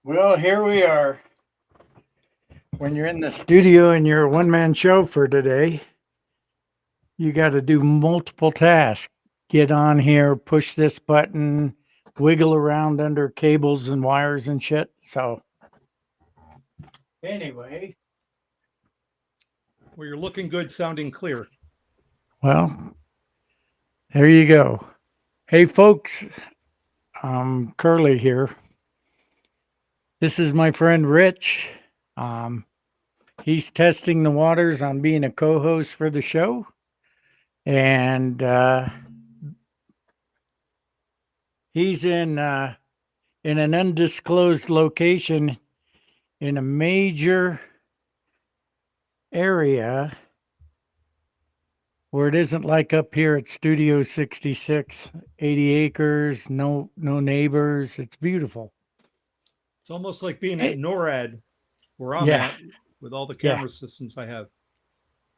Well, here we are. When you're in the studio and you're a one man show for today, you got to do multiple tasks. Get on here, push this button, wiggle around under cables and wires and shit. So, anyway, Well, you're looking good, sounding clear. well, there you go. Hey, folks, Curly here. This is my friend Rich. Um, he's testing the waters on being a co host for the show. And he's in an undisclosed location in a major area where it isn't like up here at Studio 66, 80 acres, no neighbors. It's beautiful. It's almost like being at Hey, NORAD, where I'm yeah, at, with all the yeah, camera systems I have.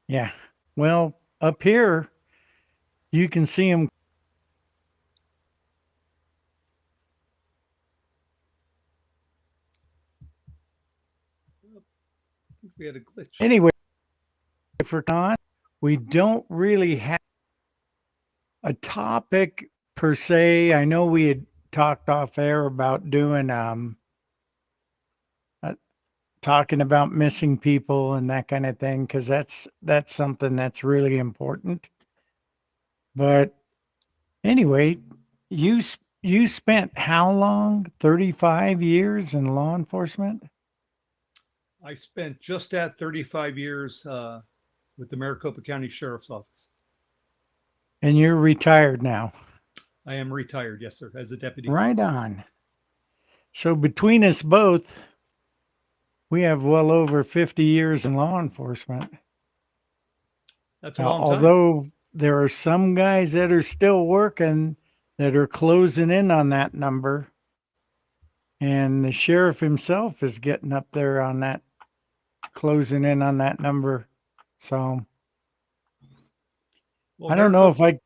yeah. Well, up here you can see them I think we had a glitch. anyway. For con, we don't really have a topic per se. I know we had talked off air about doing uh, talking about missing people and that kind of thing because that's something that's really important. But anyway, you spent how long? 35 years in law enforcement, I spent just at 35 years with the Maricopa County Sheriff's Office. and you're retired now. I am retired, yes, sir, as a deputy. Right on. So between us both, we have well over 50 years in law enforcement. That's a Now, long time. although there are some guys that are still working that are closing in on that number, and the sheriff himself is getting up there on that, closing in on that number. So Well, I don't know Maricopa, if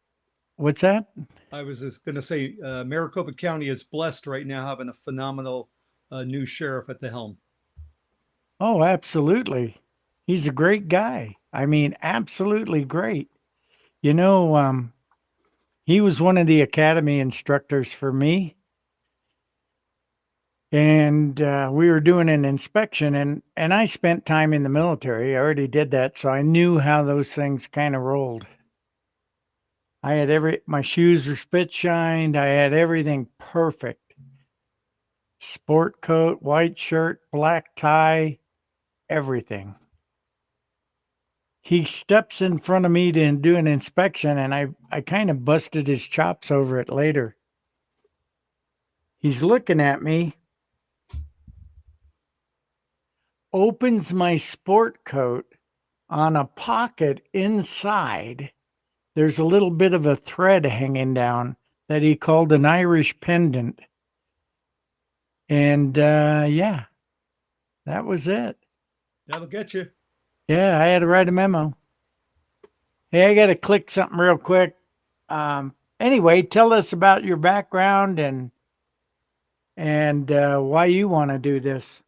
what's that? I was just going to say, Maricopa County is blessed right now having a phenomenal new sheriff at the helm. Oh, absolutely. He's a great guy. I mean, absolutely great. You know, he was one of the academy instructors for me, and we were doing an inspection, and I spent time in the military. I already did that, so I knew how those things kind of rolled. I had my shoes were spit shined. I had everything perfect. Sport coat, white shirt, black tie, everything. He steps in front of me to do an inspection, and I kind of busted his chops over it later. He's looking at me, opens my sport coat on a pocket inside. There's a little bit of a thread hanging down that he called an Irish pendant. And yeah, that was it. That'll get you. Yeah, I had to write a memo. Hey, I got to click something real quick. Anyway, tell us about your background and why you want to do this.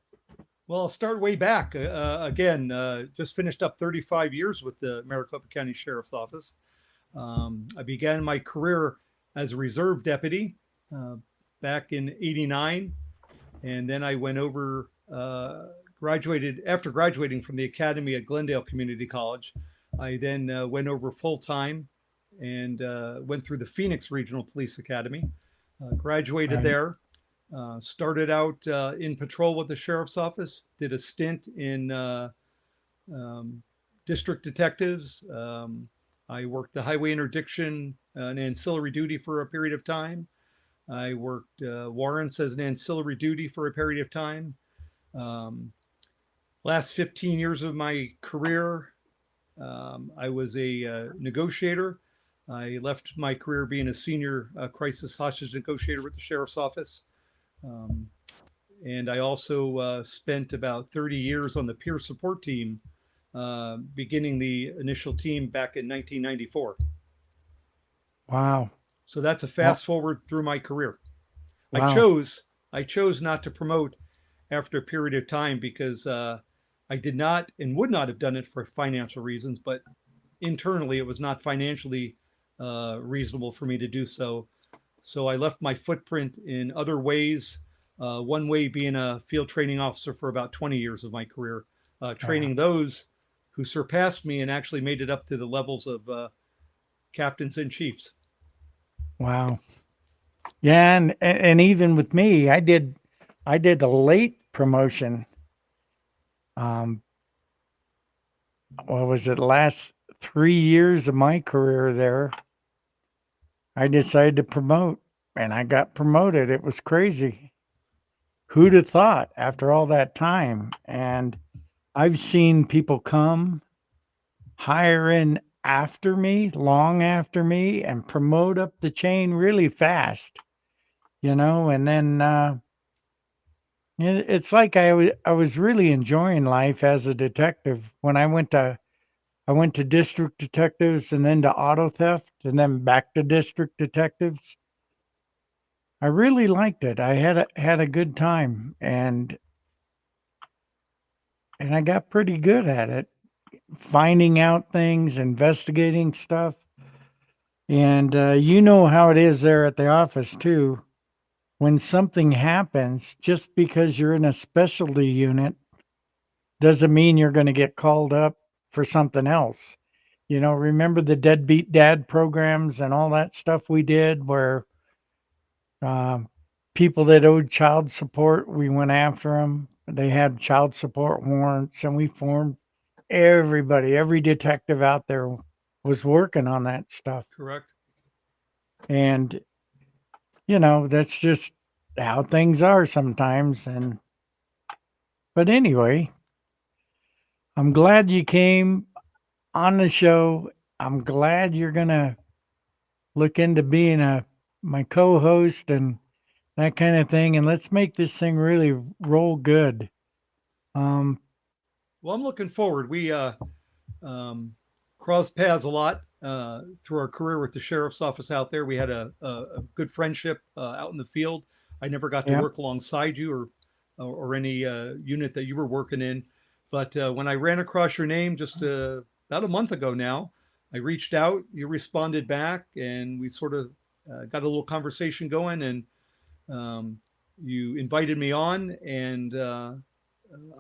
Well, I'll start way back. Again, just finished up 35 years with the Maricopa County Sheriff's Office. I began my career as a reserve deputy uh, back in '89, and then I went over, graduated after graduating from the academy at Glendale Community College. I then went over full time and went through the Phoenix Regional Police Academy. Graduated Right. there. Started out in patrol with the sheriff's office. Did a stint in um, district detectives. I worked the highway interdiction and ancillary duty for a period of time. I worked warrants as an ancillary duty for a period of time. Um, Last 15 years of my career, I was a negotiator. I left my career being a senior crisis hostage negotiator with the sheriff's office. Um, and I also spent about 30 years on the peer support team, beginning the initial team back in 1994. Wow. So that's a Wow. fast forward through my career. I Wow. chose I chose not to promote after a period of time because I did not and would not have done it for financial reasons, but internally it was not financially reasonable for me to do so. So I left my footprint in other ways. One way being a field training officer for about 20 years of my career, Yeah. training those who surpassed me and actually made it up to the levels of captains and chiefs. Wow. Yeah, and even with me, I did a late promotion. Um, what was it? Last 3 years of my career there, I decided to promote, and I got promoted. It was crazy. Who'd have thought after all that time? And I've seen people come hire in after me, long after me, and promote up the chain really fast, and then it's like I was really enjoying life as a detective when I went to district detectives and then to auto theft and then back to district detectives. I really liked it. I had a good time, and I got pretty good at it, finding out things, investigating stuff. And you know how it is there at the office too. When something happens, just because you're in a specialty unit doesn't mean you're going to get called up for something else. Remember the deadbeat dad programs and all that stuff we did where um, people that owed child support, we went after them. They had child support warrants, and we formed everybody, every detective out there was working on that stuff. Correct. And, that's just how things are sometimes. But anyway, I'm glad you came on the show. I'm glad you're going to look into being my co-host and that kind of thing. And let's make this thing really roll good. Um, Well, I'm looking forward. We um, crossed paths a lot through our career with the sheriff's office out there. We had a good friendship out in the field. I never got to yeah. work alongside you or any unit that you were working in, but when I ran across your name just about a month ago now, I reached out. You responded back, and we sort of got a little conversation going, and um, you invited me on, and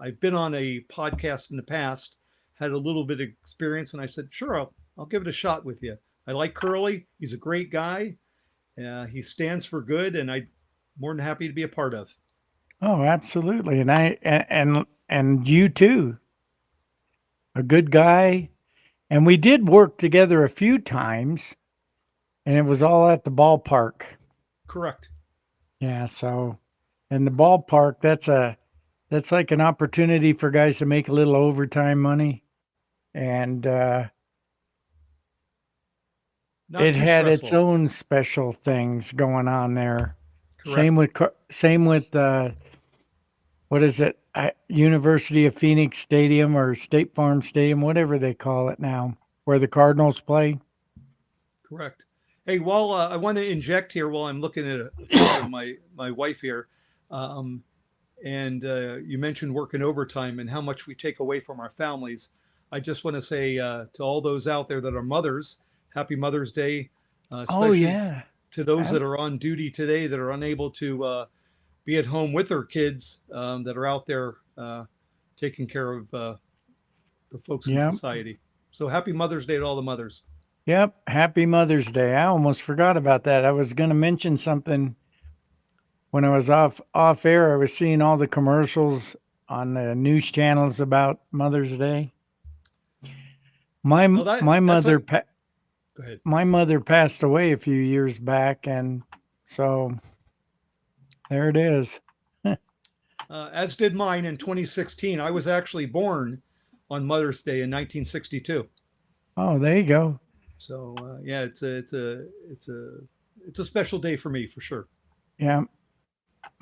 I've been on a podcast in the past, had a little bit of experience, and I said, sure, I'll give it a shot with you. I like Curly. He's a great guy. He stands for good, and I'm more than happy to be a part of. Oh, absolutely. And you too, a good guy. And we did work together a few times, and it was all at the ballpark. Correct. Yeah, so in the ballpark, that's like an opportunity for guys to make a little overtime money. And Not it too had its stressful. own special things going on there. Same Correct. with what is it? University of Phoenix Stadium or State Farm Stadium, whatever they call it now, where the Cardinals play. Correct. Hey, while I want to inject here while I'm looking at a picture of my wife here, um, and you mentioned working overtime and how much we take away from our families. I just want to say to all those out there that are mothers, happy Mother's Day, Oh especially yeah. to those Ab- that are on duty today that are unable to be at home with their kids that are out there taking care of the folks in Yep. society. So happy Mother's Day to all the mothers. Yep. Happy Mother's Day. I almost forgot about that. I was going to mention something when I was off air. I was seeing all the commercials on the news channels about Mother's Day. My Oh, that my that's mother a pa- go ahead. my mother passed away a few years back, and so there it is. As did mine in 2016. I was actually born on Mother's Day in 1962. Oh, there you go. So yeah, it's a special day for me for sure. Yeah,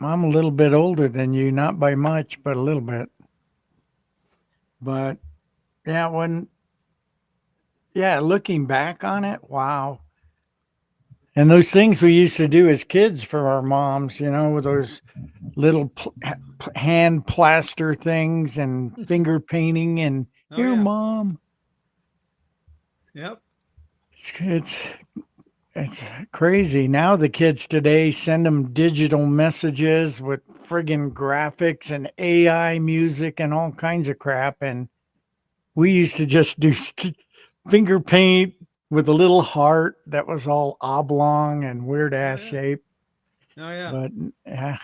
I'm a little bit older than you, not by much, but a little bit. But yeah, looking back on it, wow. And those things we used to do as kids for our moms, with those little hand plaster things and finger painting and Oh here, yeah. mom. Yep. It's it's crazy. Now the kids today send them digital messages with friggin' graphics and AI music and all kinds of crap. And we used to just do finger paint with a little heart that was all oblong and weird Oh ass yeah. shape. Oh yeah. But yeah,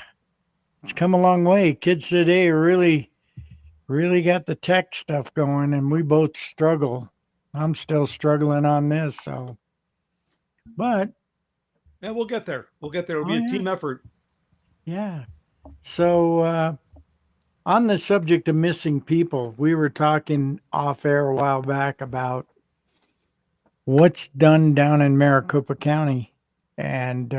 it's come a long way. Kids today are really got the tech stuff going, and we both struggle. I'm still struggling on this. So, but And we'll get there. We'll get there. It'll oh be a yeah, team effort. yeah. So, on the subject of missing people, we were talking off air a while back about what's done down in Maricopa County, and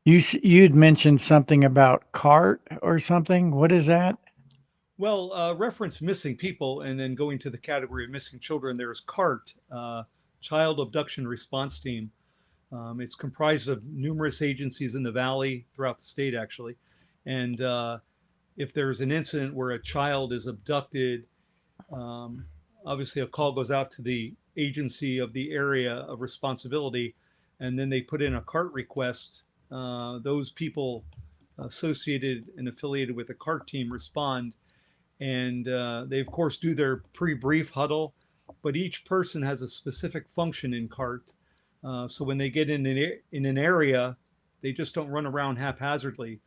you'd mentioned something about CART or something. What is that? Well, reference missing people, and then going to the category of missing children, there's CART, Child Abduction Response Team. It's comprised of numerous agencies in the valley throughout the state, actually. And if there's an incident where a child is abducted, um, obviously a call goes out to the agency of the area of responsibility, and then they put in a CART request. Those people associated and affiliated with the CART team respond, and they of course do their pre-brief huddle, but each person has a specific function in CART. So when they get in an area, they just don't run around haphazardly.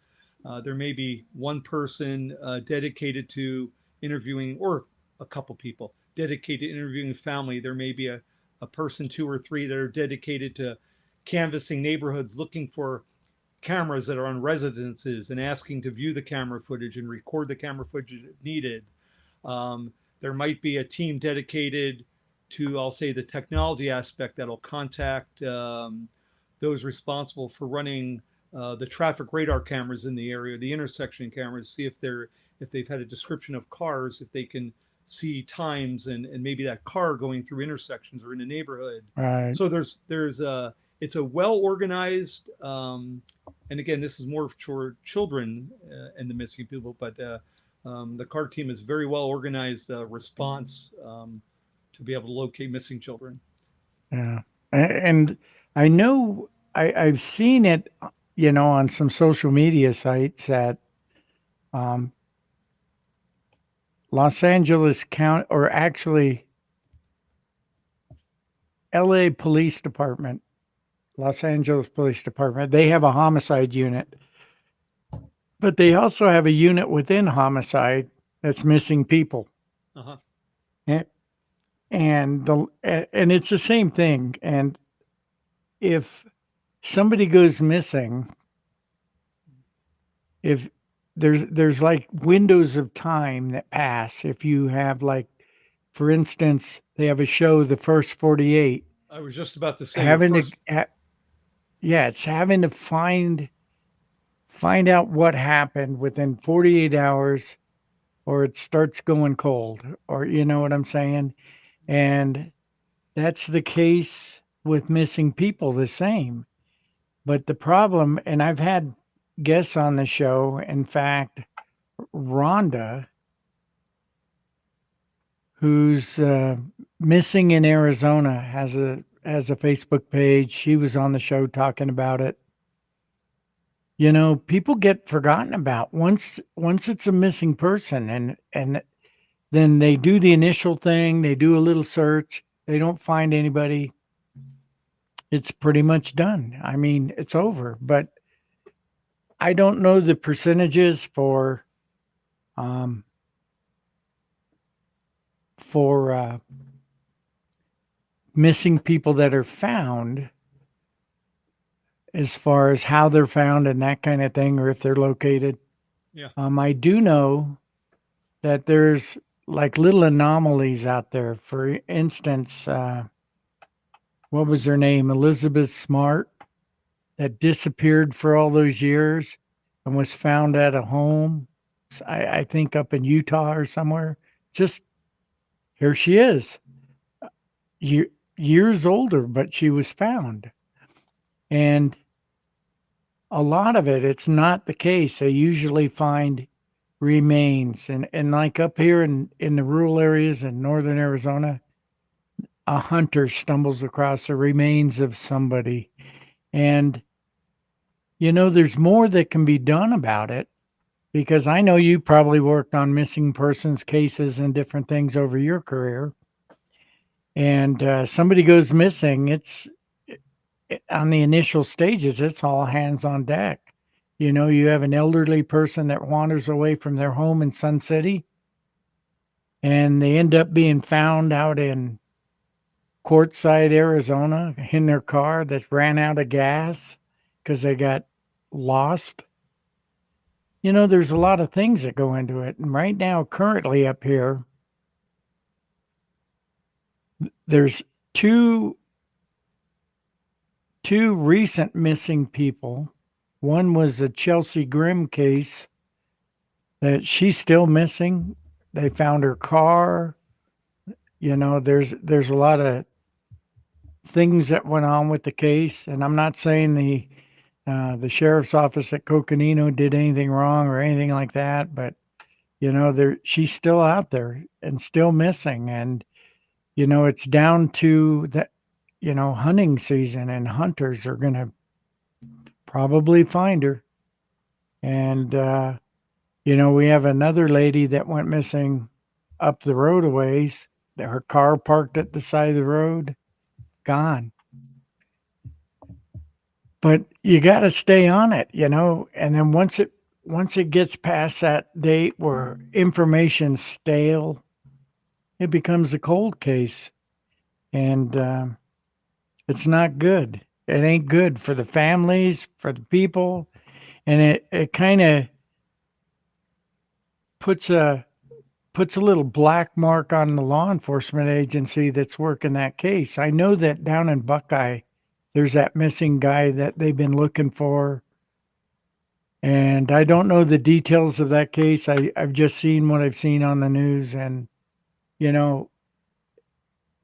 There may be one person dedicated to interviewing, or a couple people dedicated to interviewing family. There may be a person, two or three, that are dedicated to canvassing neighborhoods, looking for cameras that are on residences and asking to view the camera footage and record the camera footage if needed. There might be a team dedicated to, I'll say, the technology aspect that'll contact those responsible for running the traffic radar cameras in the area, the intersection cameras, see if they've had a description of cars, if they can see times and maybe that car going through intersections or in a neighborhood. Right. So it's a well organized, and again, this is more for children and the missing people, but the CAR team is very well organized response to be able to locate missing children. Yeah. And I know I've seen it, on some social media sites that um, Los Angeles County, or actually LA Police Department, Los Angeles Police Department, they have a homicide unit, but they also have a unit within homicide that's missing people. Uh-huh. And and it's the same thing. And if somebody goes missing, if there's like windows of time that pass. If you have, like, for instance, they have a show, the first 48, I was just about to say your having to first. yeah, it's having to find out what happened within 48 hours, or it starts going cold, or you know what I'm saying. And that's the case with missing people, the same. But the problem, and I've had guests on the show, in fact, Rhonda, who's missing in Arizona, has a Facebook page. She was on the show talking about it. People get forgotten about once it's a missing person, and then they do the initial thing, they do a little search, they don't find anybody. It's pretty much done. I mean, it's over. But I don't know the percentages um for missing people that are found, as far as how they're found and that kind of thing, or if they're located. Yeah. I do know that there's like little anomalies out there. For instance, what was her name? Elizabeth Smart, that disappeared for all those years and was found at a home, I think up in Utah or somewhere. Just here she is, years older, but she was found. And a lot of it, it's not the case. They usually find remains. And like up here in the rural areas in northern Arizona, a hunter stumbles across the remains of somebody. And, there's more that can be done about it because I know you probably worked on missing persons cases and different things over your career. And somebody goes missing, on the initial stages, it's all hands on deck. You have an elderly person that wanders away from their home in Sun City and they end up being found out in Quartzsite, Arizona, in their car that ran out of gas because they got lost. There's a lot of things that go into it. And right now, currently up here, there's two recent missing people. One was the Chelsea Grimm case that she's still missing. They found her car. There's a lot of things that went on with the case, and I'm not saying the sheriff's office at Coconino did anything wrong or anything like that, but she's still out there and still missing, and it's down to that. Hunting season, and hunters are going to probably find her. And we have another lady that went missing up the road a ways. Her car parked at the side of the road, gone. But you got to stay on it, and then once it gets past that date where information's stale, it becomes a cold case, and it's not good. It ain't good for the families, for the people, and it kind of puts a little black mark on the law enforcement agency that's working that case. I know that down in Buckeye, there's that missing guy that they've been looking for. And I don't know the details of that case. I've just seen what I've seen on the news. And, you know,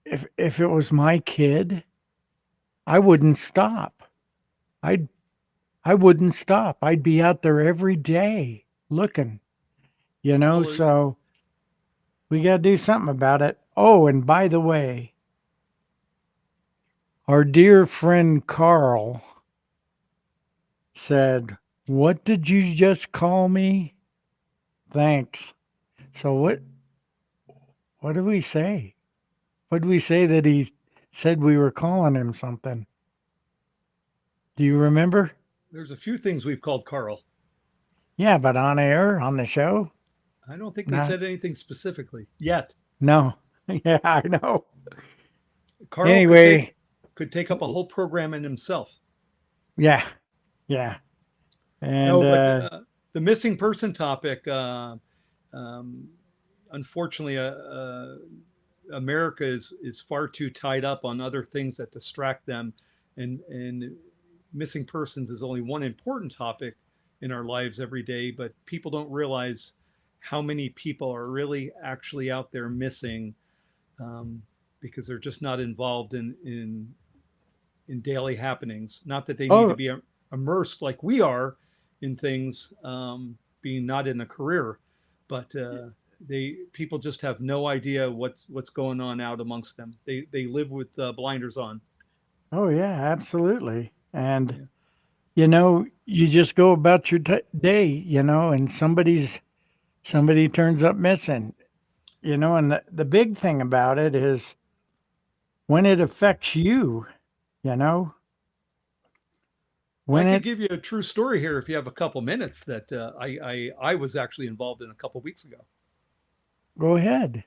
if it was my kid, I wouldn't stop. I'd I wouldn't stop. I'd be out there every day looking, Well, so we got to do something about it. Oh, and by the way, our dear friend Carl said, "What did you just call me?" Thanks. So what did we say? What did we say that he said we were calling him something? Do you remember? there's a few things we've called Carl. Yeah, but on air, on the show? I don't think we Not said anything specifically yet. no. Yeah, I know. Carl Anyway, could take up a whole program in himself. yeah. Yeah. And No, but the missing person topic, um, unfortunately, America is far too tied up on other things that distract them, and missing persons is only one important topic in our lives every day. But people don't realize how many people are really actually out there missing, um, because they're just not involved in daily happenings. Not that they need to oh, be immersed like we are in things, being not in the career, but they people just have no idea what's going on out amongst them. They live with blinders on. oh yeah, absolutely. And Yeah. you just go about your day, and somebody turns up missing, and the big thing about it is when it affects you, you know, Well, I when could it give you a true story here if you have a couple minutes that I was actually involved in a couple weeks ago. go ahead.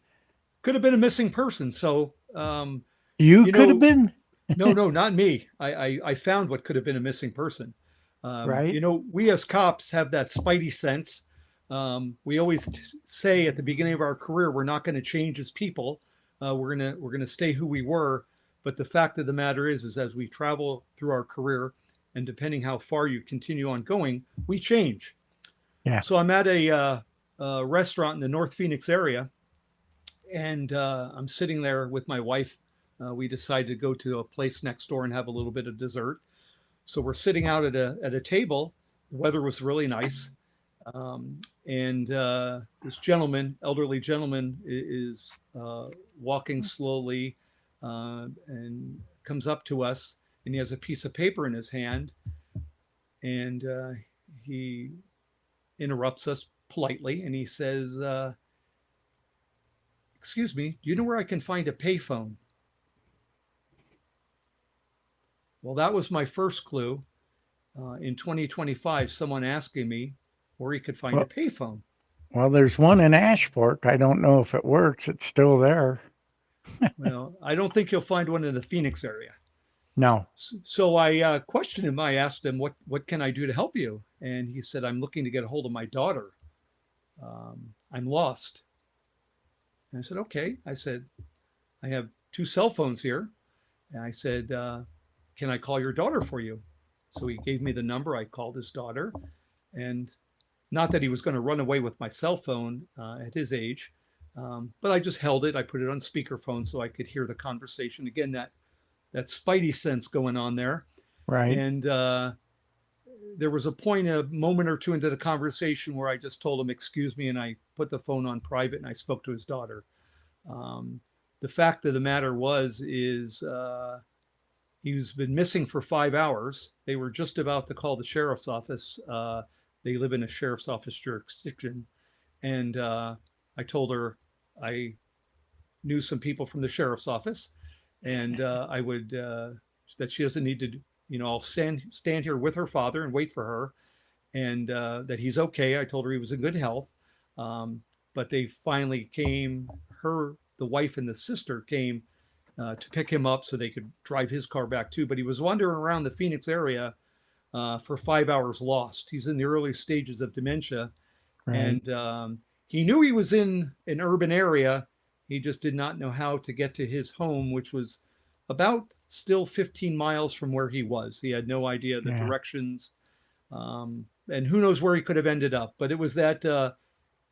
Could have been a missing person. So, You you could have know, been, no, not me. I found what could have been a missing person. right? We as cops have that spidey sense. We always say at the beginning of our career, we're not going to change as people. We're gonna stay who we were. But the fact of the matter is as we travel through our career, and depending how far you continue on going, we change. Yeah. So I'm at a restaurant in the North Phoenix area, and I'm sitting there with my wife. We decided to go to a place next door and have a little bit of dessert. So we're sitting out at a table. The weather was really nice. And this gentleman, elderly gentleman, is walking slowly and comes up to us, and he has a piece of paper in his hand, and he interrupts us politely, and he says, "Excuse me, do you know where I can find a payphone?" Well, that was my first clue. In 2025, someone asking me where he could find a Well, payphone. well, there's one in Ash Fork. I don't know if it works. It's still there. Well, I don't think you'll find one in the Phoenix area. No. So I questioned him. I asked him, what can I do to help you? And he said, I'm looking to get a hold of my daughter. I'm lost. And I said, okay. I said, I have two cell phones here. And I said, can I call your daughter for you? So he gave me the number. I called his daughter. And not that he was going to run away with my cell phone at his age, but I just held it. I put it on speakerphone so I could hear the conversation. Again, that spidey sense going on there. Right. And there was a point, a moment or two into the conversation, where I just told him, excuse me, and I put the phone on private and I spoke to his daughter. The fact of the matter is he's been missing for 5 hours. They were just about to call the sheriff's office. They live in a sheriff's office jurisdiction. And I told her I knew some people from the sheriff's office, and I would that she doesn't need to, I'll stand here with her father and wait for her, and that he's okay. I told her he was in good health, but they finally came. The wife and the sister came to pick him up so they could drive his car back too. But he was wandering around the Phoenix area for 5 hours lost. He's in the early stages of dementia, Right. and he knew he was in an urban area. He just did not know how to get to his home, which was about still 15 miles from where he was. He had no idea the Yeah. directions, and who knows where he could have ended up. But it was that, do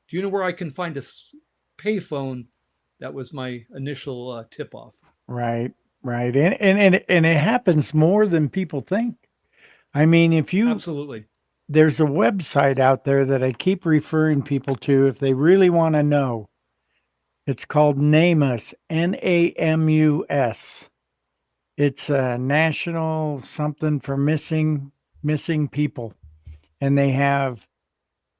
you know where I can find a payphone? That was my initial tip off. Right. Right. And it happens more than people think. I mean, Absolutely. there's a website out there that I keep referring people to if they really want to know. It's called NAMUS, NAMUS. It's a national something for missing people. And they have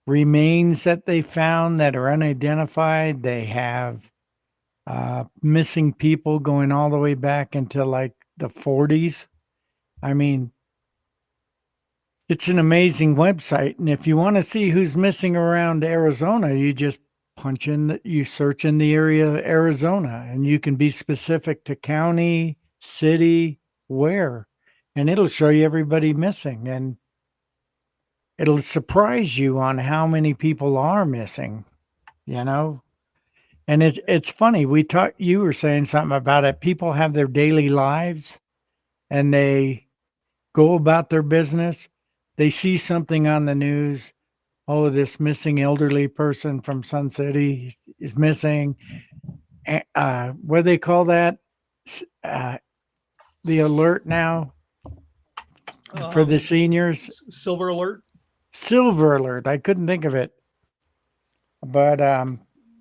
remains that they found that are unidentified. They have missing people going all the way back into like the 40s. I mean, it's an amazing website. And if you want to see who's missing around Arizona, you just you search in the area of Arizona, and you can be specific to county, city, where, and it'll show you everybody missing. And it'll surprise you on how many people are missing, you know? And it's funny. You were saying something about it. People have their daily lives and they go about their business. They see something on the news. Oh, this missing elderly person from Sun City is missing. What do they call that? The alert now for the seniors. Silver alert. Silver alert. I couldn't think of it. But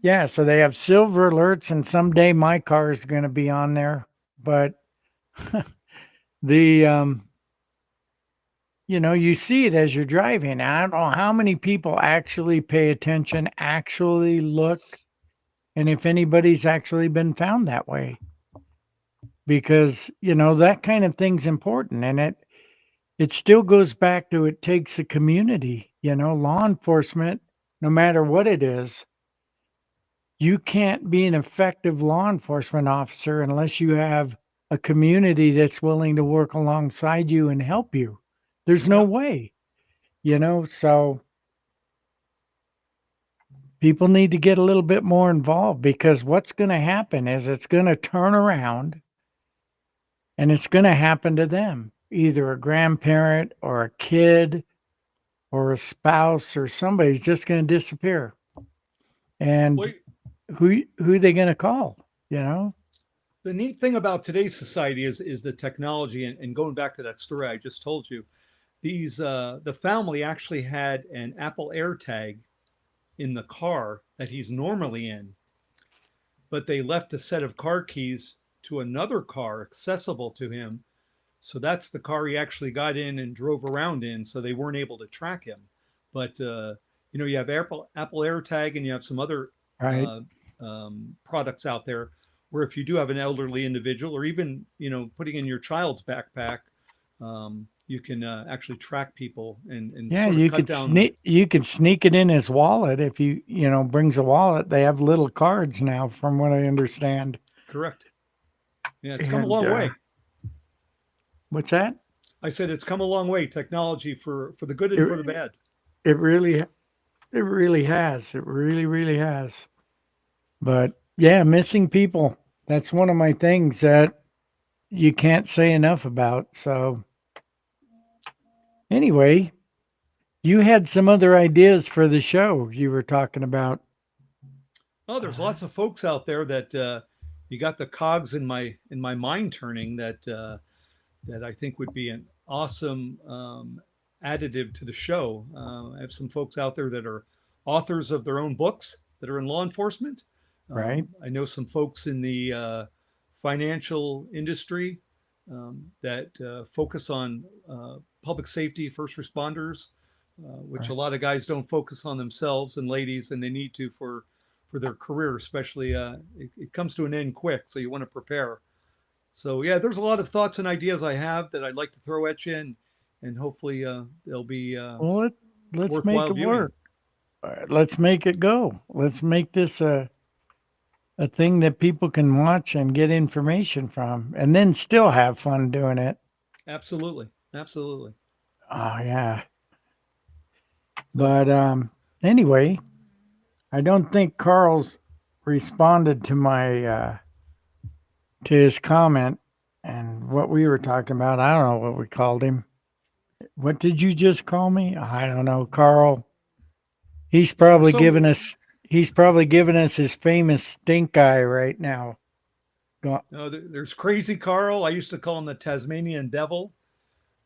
yeah, so they have silver alerts, and someday my car is going to be on there. But the you see it as you're driving. I don't know how many people actually pay attention, actually look, and if anybody's actually been found that way. Because, that kind of thing's important, and it still goes back to it takes a community, law enforcement, no matter what it is. You can't be an effective law enforcement officer unless you have a community that's willing to work alongside you and help you. There's no Yep. way, so people need to get a little bit more involved, because what's going to happen is it's going to turn around and it's going to happen to them, either a grandparent or a kid or a spouse, or somebody's just going to disappear. And Wait, who are they going to call, The neat thing about today's society is the technology, and going back to that story I just told you, these the family actually had an Apple AirTag in the car that he's normally in, but they left a set of car keys to another car accessible to him. So that's the car he actually got in and drove around in. So they weren't able to track him. But you have Apple AirTag, and you have some other Right. uh, products out there where if you do have an elderly individual, or even putting in your child's backpack, you can actually track people and Yeah, sort of cut down. you could sneak it in his wallet if brings a wallet. They have little cards now, from what I understand. Correct. Yeah, it's come a And long way. what's that? I said it's come a long way, technology, for the good and for the It bad. it really it really has. It really really has. But yeah, missing people. That's one of my things that you can't say enough about. So anyway, you had some other ideas for the show you were talking about. Oh, there's lots of folks out there that you got the cogs in my mind turning that I think would be an awesome additive to the show. I have some folks out there that are authors of their own books that are in law enforcement. Right? I know some folks in the financial industry that focus on public safety, first responders, which a Right. lot of guys don't focus on themselves, and ladies, and they need to for their career, especially. It comes to an end quick, so you want to prepare. So yeah, there's a lot of thoughts and ideas I have that I'd like to throw at you, and hopefully they'll be Well, let's make worthwhile it viewing. work. Let's make it go. Let's make this a thing that people can watch and get information from, and then still have fun doing it. Absolutely, absolutely. Oh yeah. So But anyway, I don't think Carl's responded to his comment and what we were talking about. I don't know what we called him. What did you just call me? I don't know, Carl. He's for probably some giving us he's probably giving us his famous stink eye right now. Go- there's Crazy Carl. I used to call him the Tasmanian Devil.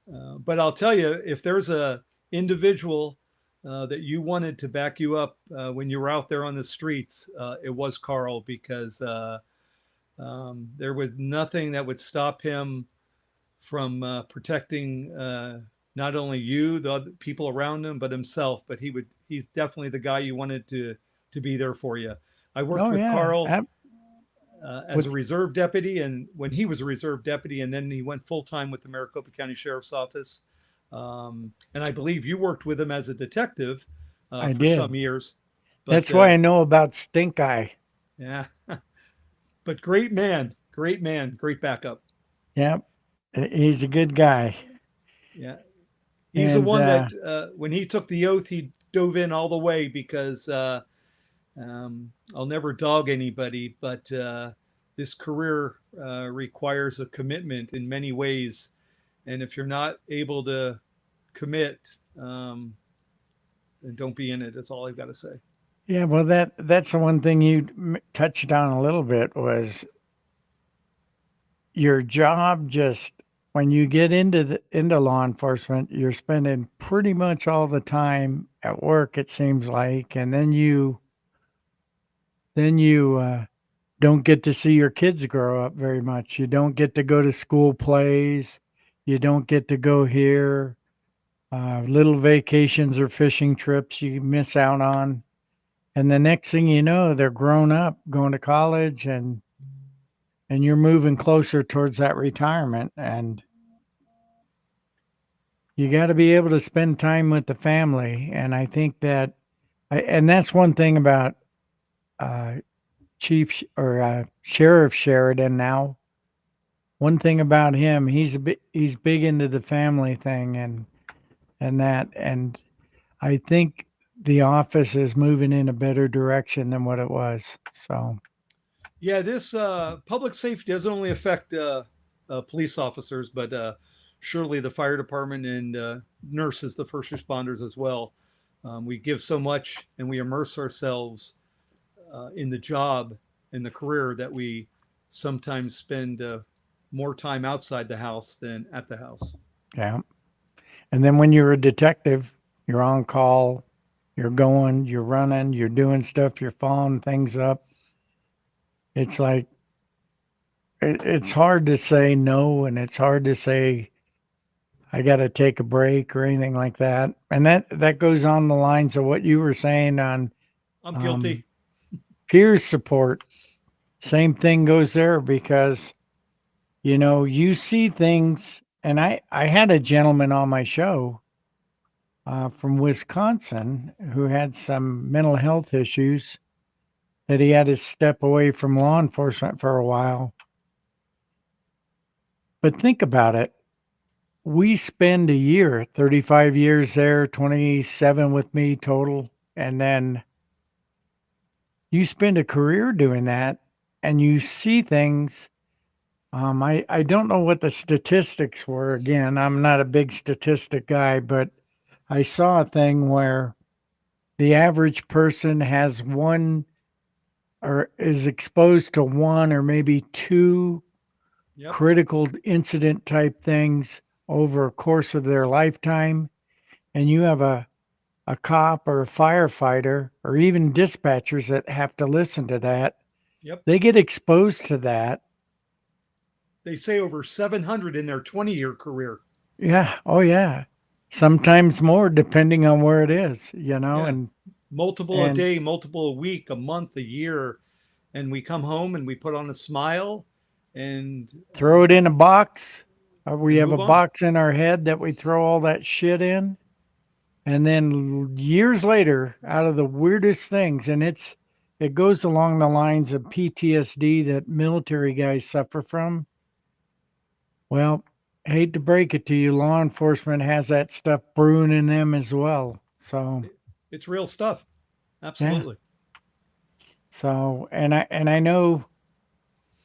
But I'll tell you, if there's a individual that you wanted to back you up when you were out there on the streets, it was Carl, because there was nothing that would stop him from protecting not only you, the other people around him, but himself. But he's definitely the guy you wanted to be there for you. I worked Oh with yeah. Carl as a With reserve deputy, and when he was a reserve deputy, and then he went full time with the Maricopa County Sheriff's Office. And I believe you worked with him as a detective I for some did. years. But That's why I know about stink eye. yeah, but great man, great backup. Yep. He's a good guy. Yeah, he's the And one that when he took the oath, he dove in all the way, because I'll never dog anybody, but this career requires a commitment in many ways, and if you're not able to commit, then don't be in it. That's all I've got to say. yeah, well that's the one thing you touched on a little bit was your job. Just when you get into law enforcement, you're spending pretty much all the time at work, it seems like, and then you don't get to see your kids grow up very much. You don't get to go to school plays. You don't get to go here. Little vacations or fishing trips you miss out on. And the next thing you know, they're grown up, going to college, and you're moving closer towards that retirement. And you got to be able to spend time with the family. And I think and that's one thing about uh, Sheriff Sheridan now. One thing about him, he's big into the family thing and I think the office is moving in a better direction than what it was. So, Yeah, this public safety doesn't only affect police officers, but surely the fire department and nurses, the first responders as well. We give so much, and we immerse ourselves in the job, in the career, that we sometimes spend more time outside the house than at the house. Yeah. And then when you're a detective, you're on call, you're going, you're running, you're doing stuff, you're following things up. It's like it's hard to say no, and it's hard to say I got to take a break or anything like that. And that goes on the lines of what you were saying on I'm um, guilty. peer support. Same thing goes there because you see things. And I had a gentleman on my show from Wisconsin who had some mental health issues that he had to step away from law enforcement for a while. But think about it. We spend a year, 35 years there, 27 with me total. And then you spend a career doing that and you see things. I don't know what the statistics were. Again, I'm not a big statistic guy, but I saw a thing where the average person has one or is exposed to one or maybe two Yep. critical incident type things over a course of their lifetime. And you have a cop or a firefighter or even dispatchers that have to listen to that. Yep. They get exposed to that. They say over 700 in their 20-year career. Yeah. Oh, yeah. Sometimes more depending on where it is, Yeah. and Multiple a and day, multiple a week, a month, a year. And we come home and we put on a smile and throw it in a box. We and have a move on. box in our head that we throw all that shit in. And then years later, out of the weirdest things, and it goes along the lines of PTSD that military guys suffer from. Well, hate to break it to you, law enforcement has that stuff brewing in them as well. So It's real stuff. yeah. Absolutely. So and I know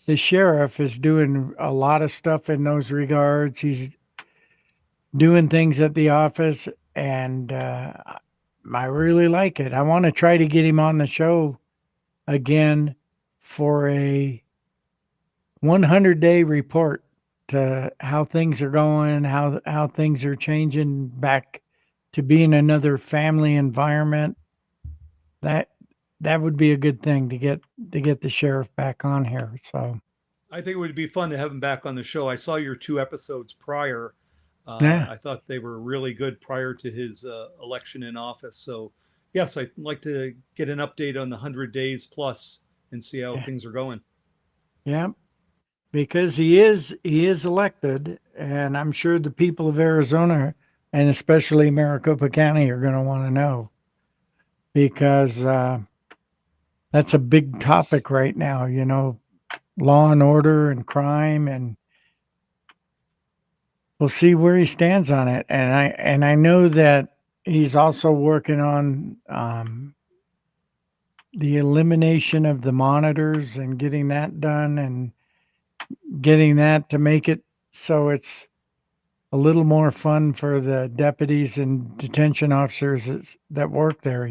the sheriff is doing a lot of stuff in those regards. He's doing things at the office, and I really like it. I want to try to get him on the show again for a 100-day report to how things are going, how things are changing back to being another family environment. That that would be a good thing to get the sheriff back on here. So I think it would be fun to have him back on the show. I saw your two episodes prior. yeah, I thought they were really good prior to his election in office. So, yes, I'd like to get an update on the 100 days plus and see how yeah, things are going. yeah. Because he is elected, and I'm sure the people of Arizona and especially Maricopa County are going to want to know because that's a big topic right now. Law and order and crime, and we'll see where he stands on it. And I know that he's also working on the elimination of the monitors and getting that done and getting that to make it so it's a little more fun for the deputies and detention officers that work there.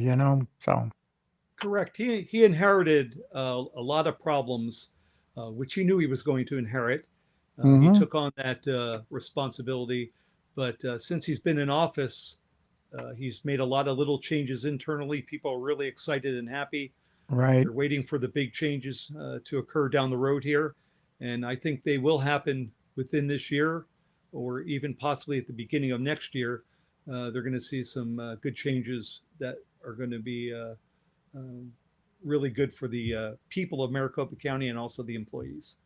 So, Correct. He inherited a lot of problems, which he knew he was going to inherit. He hmm took on that responsibility, but since he's been in office, he's made a lot of little changes internally. People are really excited and happy. right. They're waiting for the big changes to occur down the road here, and I think they will happen within this year, or even possibly at the beginning of next year. They're going to see some good changes that are going to be um, really good for the people of Maricopa County and also the employees.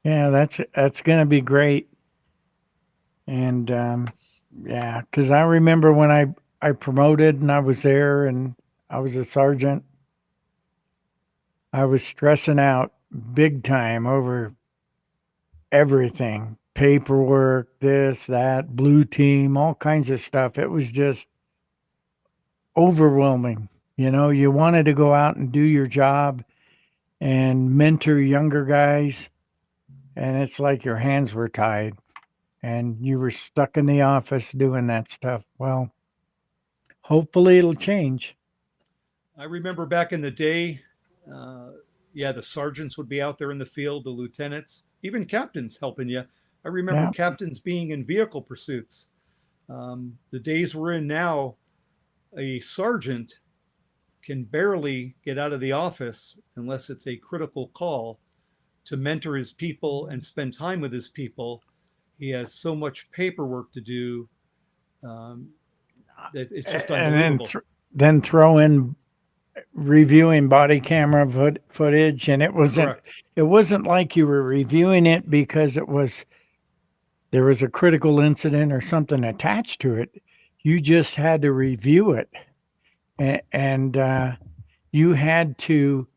Yeah, that's going to be great. And yeah, because I remember when I promoted and I was there and I was a sergeant, I was stressing out big time over everything, paperwork, this, that, blue team, all kinds of stuff. It was just overwhelming. You wanted to go out and do your job and mentor younger guys, and it's like your hands were tied and you were stuck in the office doing that stuff. Well, hopefully it'll change. I remember back in the day, uh, yeah, the sergeants would be out there in the field, the lieutenants, even captains helping you. I remember Yeah. captains being in vehicle pursuits. The days we're in now, a sergeant can barely get out of the office unless it's a critical call to mentor his people and spend time with his people. He has so much paperwork to do um, that it's just And then unbelievable. then throw in reviewing body camera footage, and Correct. it wasn't like you were reviewing it because there was a critical incident or something attached to it. You just had to review it, and you had to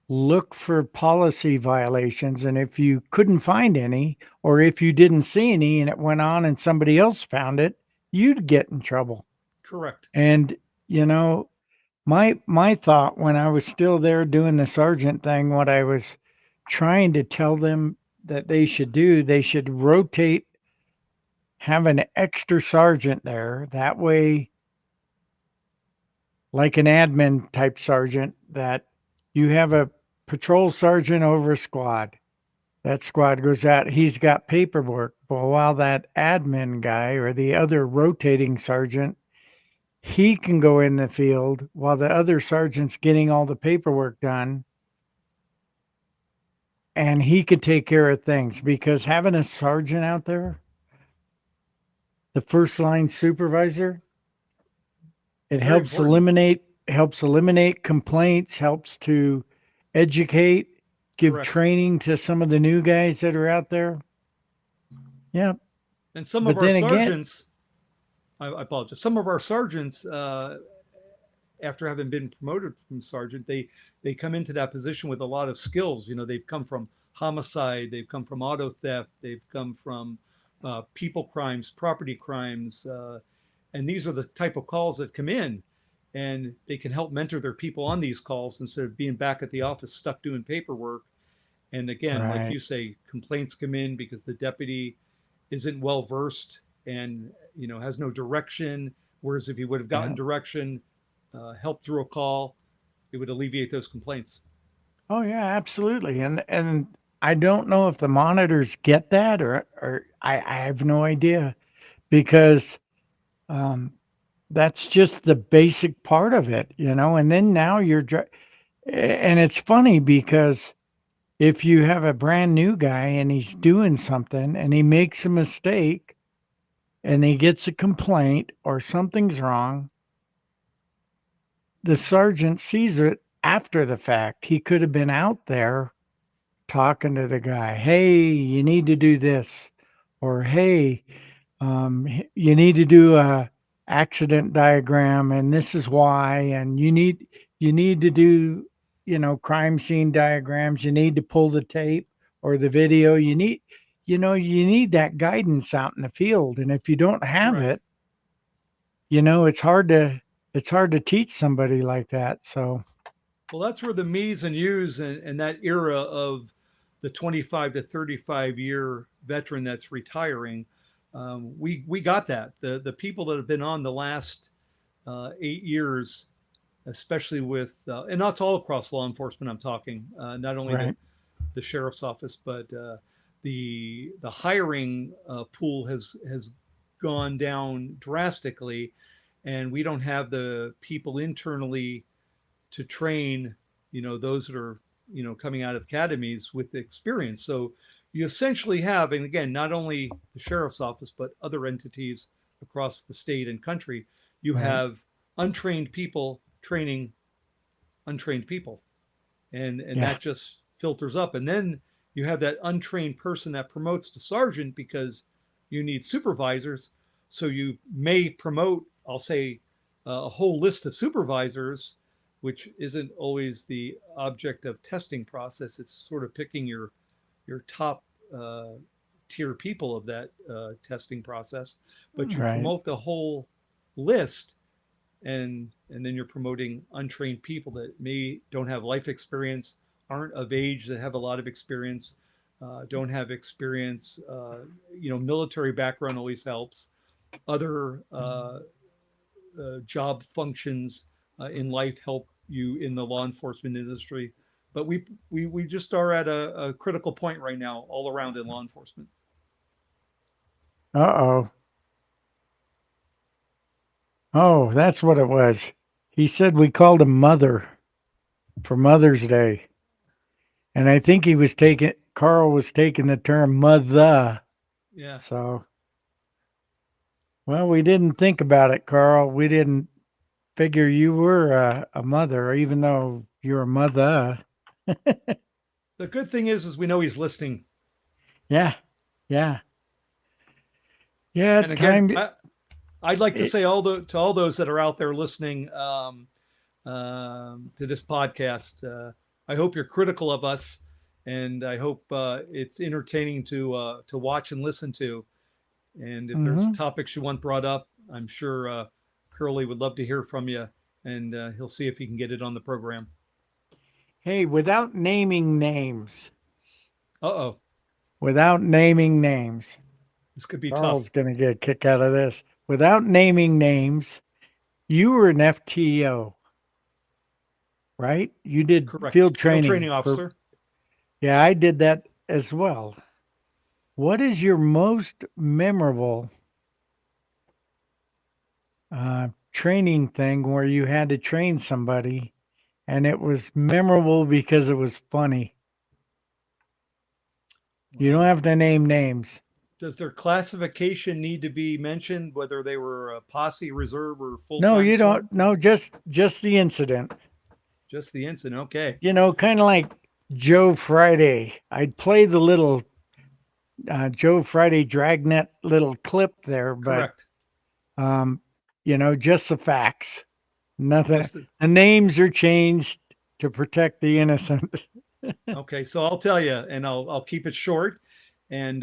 look for policy violations. And if you couldn't find any, or if you didn't see any and it went on and somebody else found it, you'd get in trouble. Correct. And, you know, my thought when I was still there doing the sergeant thing, what I was trying to tell them that they should do, they should rotate, have an extra sergeant there. That way, like an admin type sergeant, that you have a patrol sergeant over a squad. That squad goes out, he's got paperwork. But while that admin guy or the other rotating sergeant, he can go in the field while the other sergeant's getting all the paperwork done, and he could take care of things, because having a sergeant out there, the first line supervisor, it Very important. helps eliminate complaints, helps to educate, give Correct. training to some of the new guys that are out there. Yeah. And some of But our then again, sergeants, I apologize, some of our sergeants, after having been promoted from sergeant, they come into that position with a lot of skills. You know, they've come from homicide, they've come from auto theft, they've come from people crimes, property crimes, and these are the type of calls that come in, and they can help mentor their people on these calls instead of being back at the office stuck doing paperwork. And again, like right. you say, complaints come in because the deputy isn't well versed and has no direction. Whereas if he would have gotten Yeah. direction, help through a call, it would alleviate those complaints. Oh yeah, absolutely. And I don't know if the monitors get that, or I have no idea, because um that's just the basic part of it, and then now and it's funny because if you have a brand new guy and he's doing something and he makes a mistake and he gets a complaint or something's wrong, the sergeant sees it after the fact. He could have been out there talking to the guy, "Hey, you need to do this," or "Hey, you need to do a accident diagram, and this is why, and you need to do, crime scene diagrams. You need to pull the tape or the video. You need that guidance out in the field, and if you don't have Correct. it, it's hard to teach somebody like that. So Well, that's where the me's and you's and that era of the 25 to 35-year veteran that's retiring, we got that. The people that have been on the last 8 years, especially with and that's all across law enforcement. I'm talking not only right, the sheriff's office, but the hiring pool has gone down drastically, and we don't have the people internally to train, those that are, coming out of academies with experience. So you essentially have, and again, not only the sheriff's office, but other entities across the state and country, you right, have untrained people training untrained people. And yeah, that just filters up. And then you have that untrained person that promotes to sergeant because you need supervisors. So you may promote, I'll say, a whole list of supervisors, which isn't always the object of testing process. It's sort of picking your top tier people of that testing process, but you right, promote the whole list, and then you're promoting untrained people that may don't have life experience, aren't of age, that have a lot of experience, don't have experience. Military background always helps. Other job functions in life help you in the law enforcement industry. but we just are at a critical point right now, all around in law enforcement. Uh-oh. Oh, that's what it was. He said we called him Mother for Mother's Day. And I think Carl was taking the term mother. Yeah. So, well, we didn't think about it, Carl. We didn't figure you were a mother, even though you're a mother. The good thing is we know he's listening. Yeah. Yeah. Yeah. And again, Time. I'd like to It, say to all those that are out there listening to this podcast, I hope you're critical of us, and I hope it's entertaining to watch and listen to. And if there's mhm. topics you want brought up, I'm sure Curly would love to hear from you, and he'll see if he can get it on the program. Hey, Uh-oh, without naming names, this could be tough. Carl's going to get a kick out of this. Without naming names, you were an FTO, right? You did Correct. field Field training training for, officer. yeah, I did that as well. What is your most memorable training thing where you had to train somebody and it was memorable because it was funny? You don't Well, have to name names. does their classification need to be mentioned, whether they were a posse, reserve, or No, full-time you don't. sergeant? No, just the incident. Just the incident. Okay. Kind of like Joe Friday. I'd play the little Joe Friday dragnet little clip there, but Correct. um, just the facts. Nothing. Just the, The names are changed to protect the innocent. okay. So I'll tell you, and I'll keep it short, and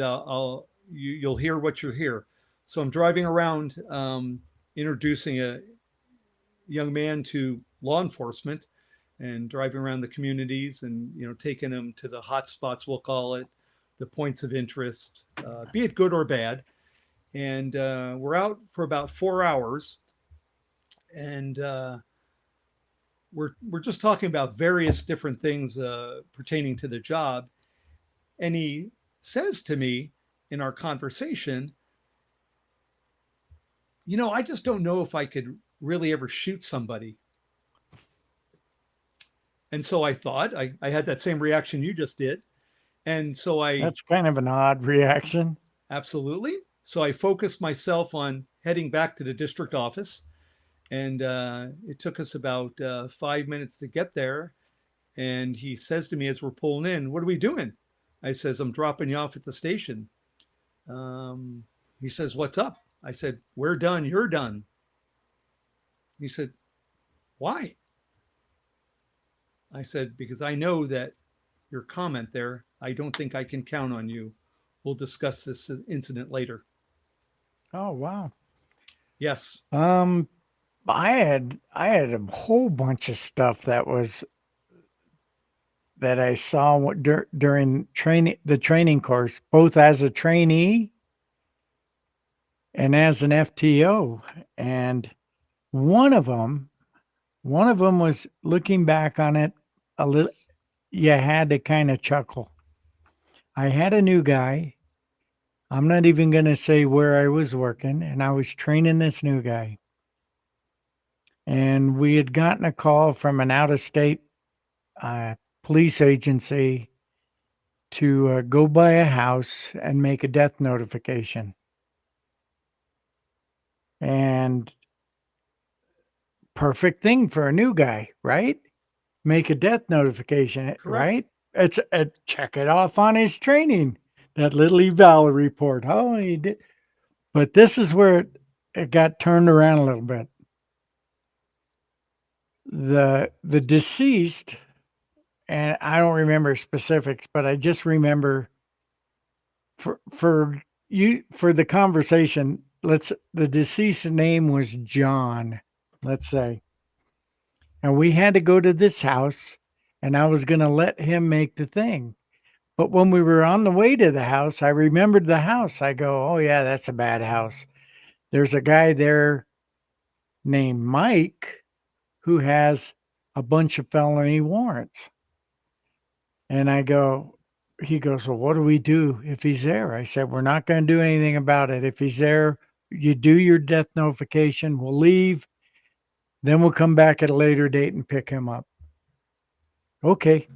you'll hear what you hear. So I'm driving around, introducing a young man to law enforcement, and driving around the communities, and taking them to the hot spots, we'll call it, the points of interest, be it good or bad. And we're out for about 4 hours, and we're just talking about various different things pertaining to the job. And he says to me in our conversation, I just don't know if I could really ever shoot somebody. And so I thought I had that same reaction you just did. And so I That's kind of an odd reaction. absolutely. So I focused myself on heading back to the district office. And it took us about 5 minutes to get there. And he says to me as we're pulling in, "What are we doing?" I says, "I'm dropping you off at the station." He says, "What's up?" I said, "We're done. You're done." He said, "Why?" I said, "Because I know that your comment there, I don't think I can count on you. We'll discuss this incident later." Oh wow. Yes. Um, I had a whole bunch of stuff that I saw during the training course, both as a trainee and as an FTO. And one of them, one of them was looking back on it a little. You had to kind of chuckle. I had a new guy. I'm not even going to say where I was working, and I was training this new guy. And we had gotten a call from an out of state police agency to go by a house and make a death notification. And perfect thing for a new guy, right? Make a death notification, Correct. right? It's check it off on his training, that little eval report. Oh, he did. But this is where it got turned around a little bit. The deceased, and I don't remember specifics, but I just remember for the conversation, the deceased's name was John, let's say. And we had to go to this house, and I was going to let him make the thing. But when we were on the way to the house, I remembered the house. I go, "Oh yeah, that's a bad house. There's a guy there named Mike who has a bunch of felony warrants." And he goes, well, what do we do if he's there? I said, we're not going to do anything about it. If he's there, you do your death notification. We'll leave. Then we'll come back at a later date and pick him up. Okay.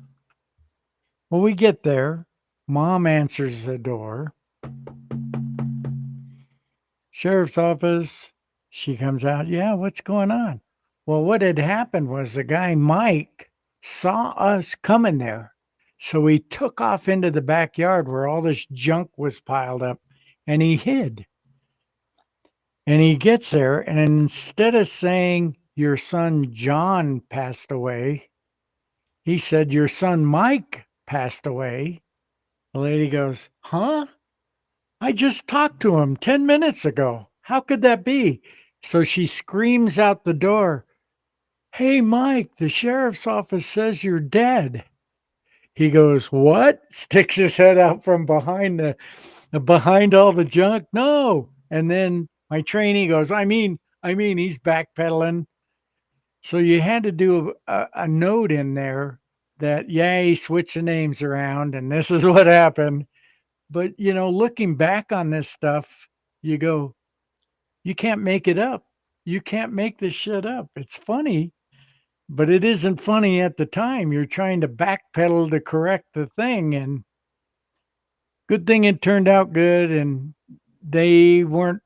Well, we get there. Mom answers the door. Sheriff's office. She comes out. Yeah, what's going on? Well, what had happened was the guy, Mike, saw us coming there. So he took off into the backyard where all this junk was piled up and he hid. And he gets there, and instead of saying, your son John passed away, he said, your son Mike passed away. The lady goes, huh? I just talked to him 10 minutes ago. How could that be? So she screams out the door, hey, Mike, the sheriff's office says you're dead. He goes, what? Sticks his head out from behind all the junk. No. And then my trainee goes, I mean, he's backpedaling. So you had to do a note in there that, yeah, he switched the names around and this is what happened. But, looking back on this stuff, you go, you can't make it up. You can't make this shit up. It's funny, but it isn't funny at the time. You're trying to backpedal to correct the thing. And good thing it turned out good. And they weren't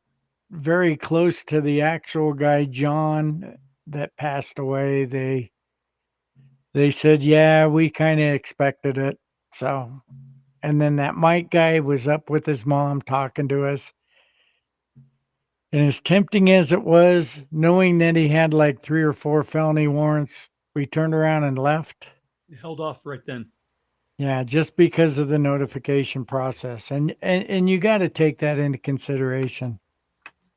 very close to the actual guy, John, that passed away. They said, yeah, we kind of expected it. So, and then that Mike guy was up with his mom talking to us. And as tempting as it was, knowing that he had like 3 or 4 felony warrants, we turned around and left. Held off right then. Yeah, just because of the notification process. And you got to take that into consideration.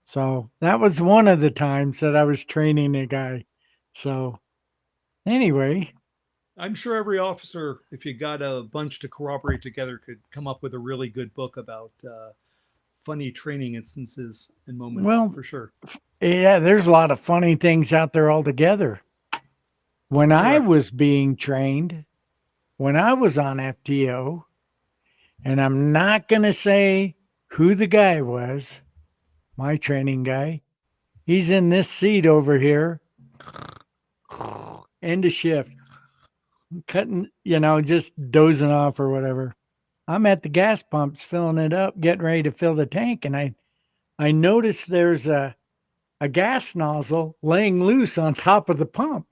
So that was one of the times that I was training a guy. So anyway, I'm sure every officer, if you got a bunch to corroborate together, could come up with a really good book about funny training instances and moments well, for sure. yeah, there's a lot of funny things out there altogether. When I Correct. was being trained, when I was on FTO, and I'm not going to say who the guy was, my training guy, he's in this seat over here, end of shift, cutting, just dozing off or whatever. I'm at the gas pumps filling it up, getting ready to fill the tank, and I noticed there's a gas nozzle laying loose on top of the pump.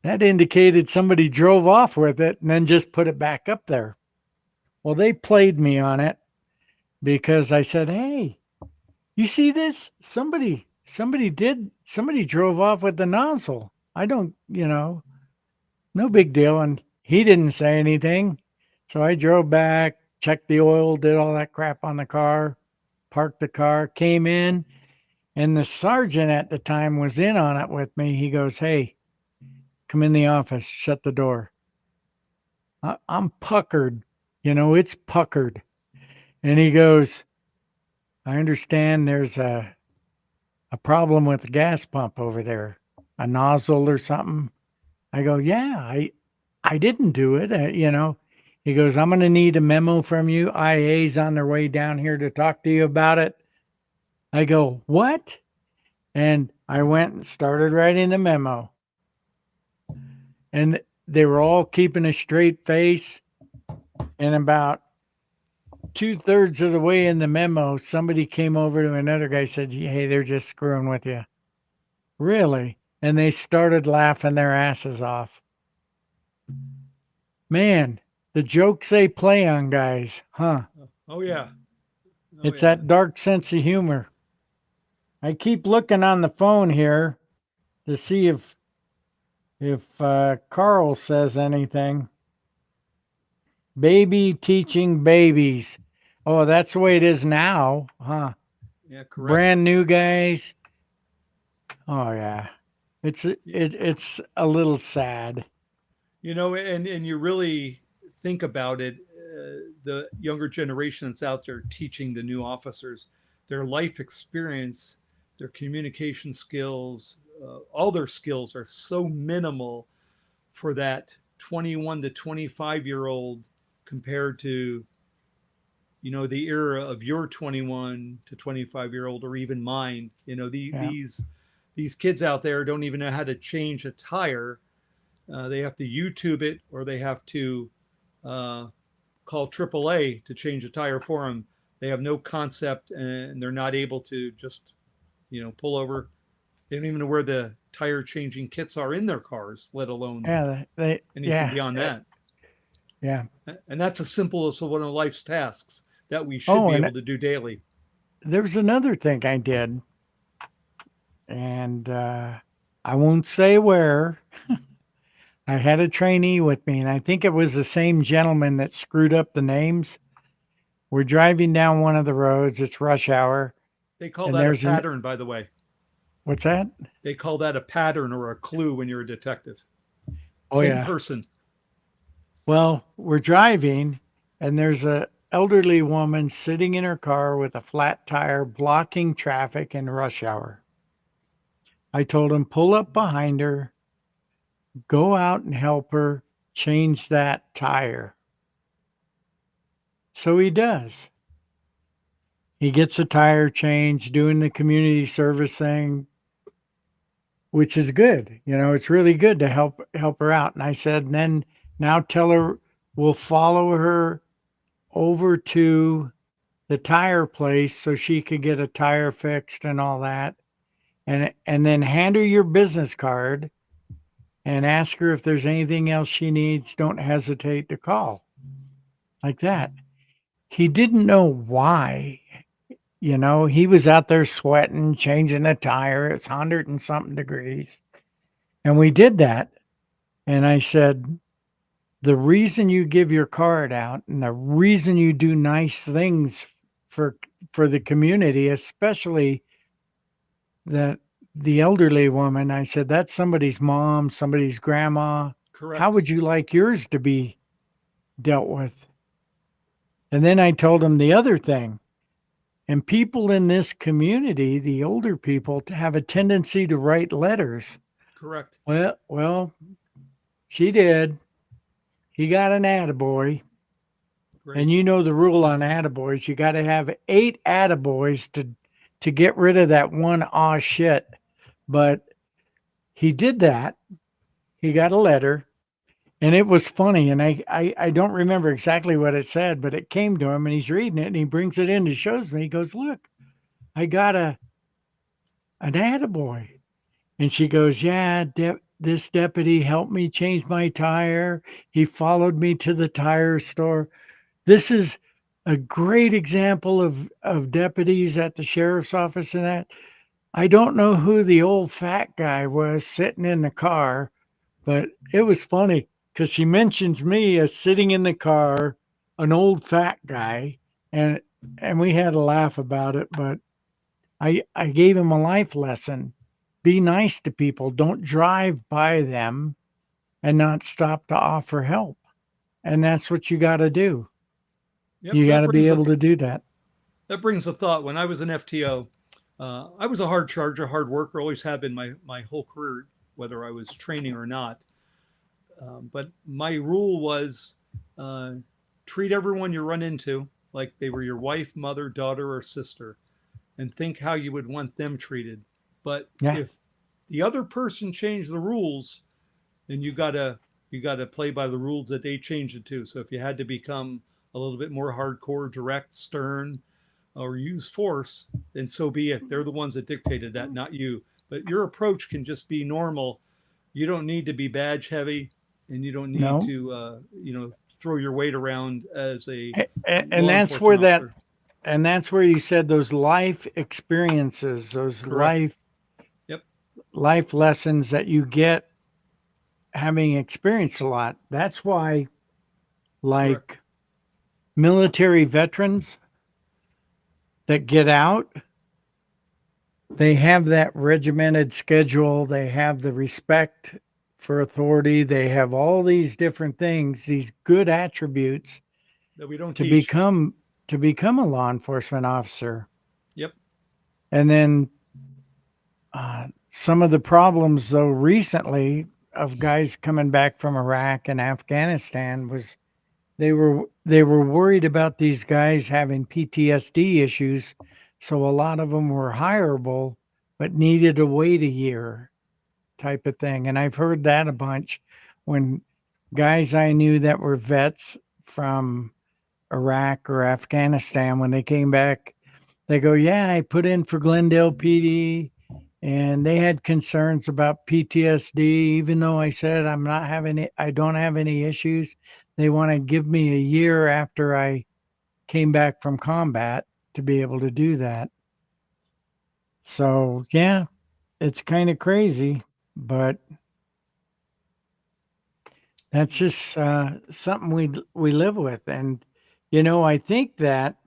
That indicated somebody drove off with it and then just put it back up there. Well, they played me on it because I said, hey, you see this? Somebody drove off with the nozzle. I don't, no big deal. And he didn't say anything. So I drove back, checked the oil, did all that crap on the car, parked the car, came in, and the sergeant at the time was in on it with me. He goes, hey, come in the office, shut the door. I'm puckered, it's puckered. And he goes, I understand there's a problem with the gas pump over there, a nozzle or something. I go, yeah, I didn't do it. He goes, I'm going to need a memo from you. IA's on their way down here to talk to you about it. I go, what? And I went and started writing the memo. And they were all keeping a straight face. And about 2/3 of the way in the memo, somebody came over to another guy, said, hey, they're just screwing with you. Really? And they started laughing their asses off. Man, the jokes they play on guys, huh? Oh yeah. It's that dark sense of humor. I keep looking on the phone here to see if Carl says anything. Baby teaching babies. Oh, that's the way it is now, huh? Yeah, correct. Brand new guys. Oh yeah, it's a little sad. And you really think about it, the younger generation that's out there teaching the new officers, their life experience, their communication skills, all their skills are so minimal for that 21 to 25-year-old compared to, the era of your 21 to 25-year-old, or even mine. Yeah. These kids out there don't even know how to change a tire. They have to YouTube it, or they have to uh, call AAA to change a tire for them. They have no concept, and they're not able to just, pull over. They don't even know where the tire changing kits are in their cars, let alone Yeah. anything Yeah. beyond that. Yeah. And that's the simplest of one of life's tasks that we should Oh, be and able to do daily. there's another thing I did, and I won't say where. I had a trainee with me, and I think it was the same gentleman that screwed up the names. We're driving down one of the roads. It's rush hour, They call and that a there's an pattern, by the way. what's that? They call that a pattern or a clue when you're a detective. Oh Same yeah. person. Well, we're driving, and there's a elderly woman sitting in her car with a flat tire blocking traffic in rush hour. I told him pull up behind her, go out and help her change that tire. So he does. He gets a tire change, doing the community service thing, which is good. It's really good to help her out. And I said, and then now tell her we'll follow her over to the tire place so she could get a tire fixed and all that. And then hand her your business card and ask her if there's anything else she needs. Don't hesitate to call. Like that. He didn't know why. He was out there sweating, changing a tire. It's 100 and something degrees. And we did that. And I said, the reason you give your card out and the reason you do nice things for for the community, especially that the elderly woman, I said, that's somebody's mom, somebody's grandma. How Correct. would you like yours to be dealt with? And then I told him the other thing. And people in this community, the older people, to have a tendency to write letters. Correct. Well, she did. He got an attaboy. Great. And you know the rule on attaboys, you got to have 8 attaboys to get rid of that one aw shit. But he did that. He got a letter, and it was funny. And I don't remember exactly what it said, but it came to him, and he's reading it, and he brings it in and shows me. He goes, look, I got an attaboy. And she goes, yeah, this deputy helped me change my tire. He followed me to the tire store. This is a great example of deputies at the sheriff's office and that. I don't know who the old fat guy was sitting in the car, but it was funny because she mentions me as sitting in the car, an old fat guy, and we had a laugh about it. But I gave him a life lesson: be nice to people. Don't drive by them and not stop to offer help. And that's what you got to do. Yep. You So got to be able to do that. that brings a thought. When I was an FTO, I was a hard charger, hard worker. Always have been my whole career, whether I was training or not. But my rule was treat everyone you run into like they were your wife, mother, daughter, or sister, and think how you would want them treated. But Yeah. if the other person changed the rules, then you gotta play by the rules that they changed it to. So if you had to become a little bit more hardcore, direct, stern, or use force, then so be it. They're the ones that dictated that, not you. But your approach can just be normal. You don't need to be badge heavy, and you don't need No. to, throw your weight around as a And law that's where enforcement that officer. and that's where you said those life experiences, those Correct. Yep. life lessons that you get having experienced a lot. That's why, Correct. like, military veterans that get out, they have that regimented schedule, they have the respect for authority, they have all these different things, these good attributes That we don't to teach. become a law enforcement officer. Yep. And then some of the problems, though, recently, of guys coming back from Iraq and Afghanistan was they were worried about these guys having PTSD issues, so a lot of them were hireable but needed to wait a year type of thing. And I've heard that a bunch when guys I knew that were vets from Iraq or Afghanistan, when they came back, they go, "Yeah, I put in for Glendale PD." And they had concerns about PTSD, even though I said I don't have any issues. They want to give me a year after I came back from combat to be able to do that. So yeah, it's kind of crazy, but that's just something we live with. And I think that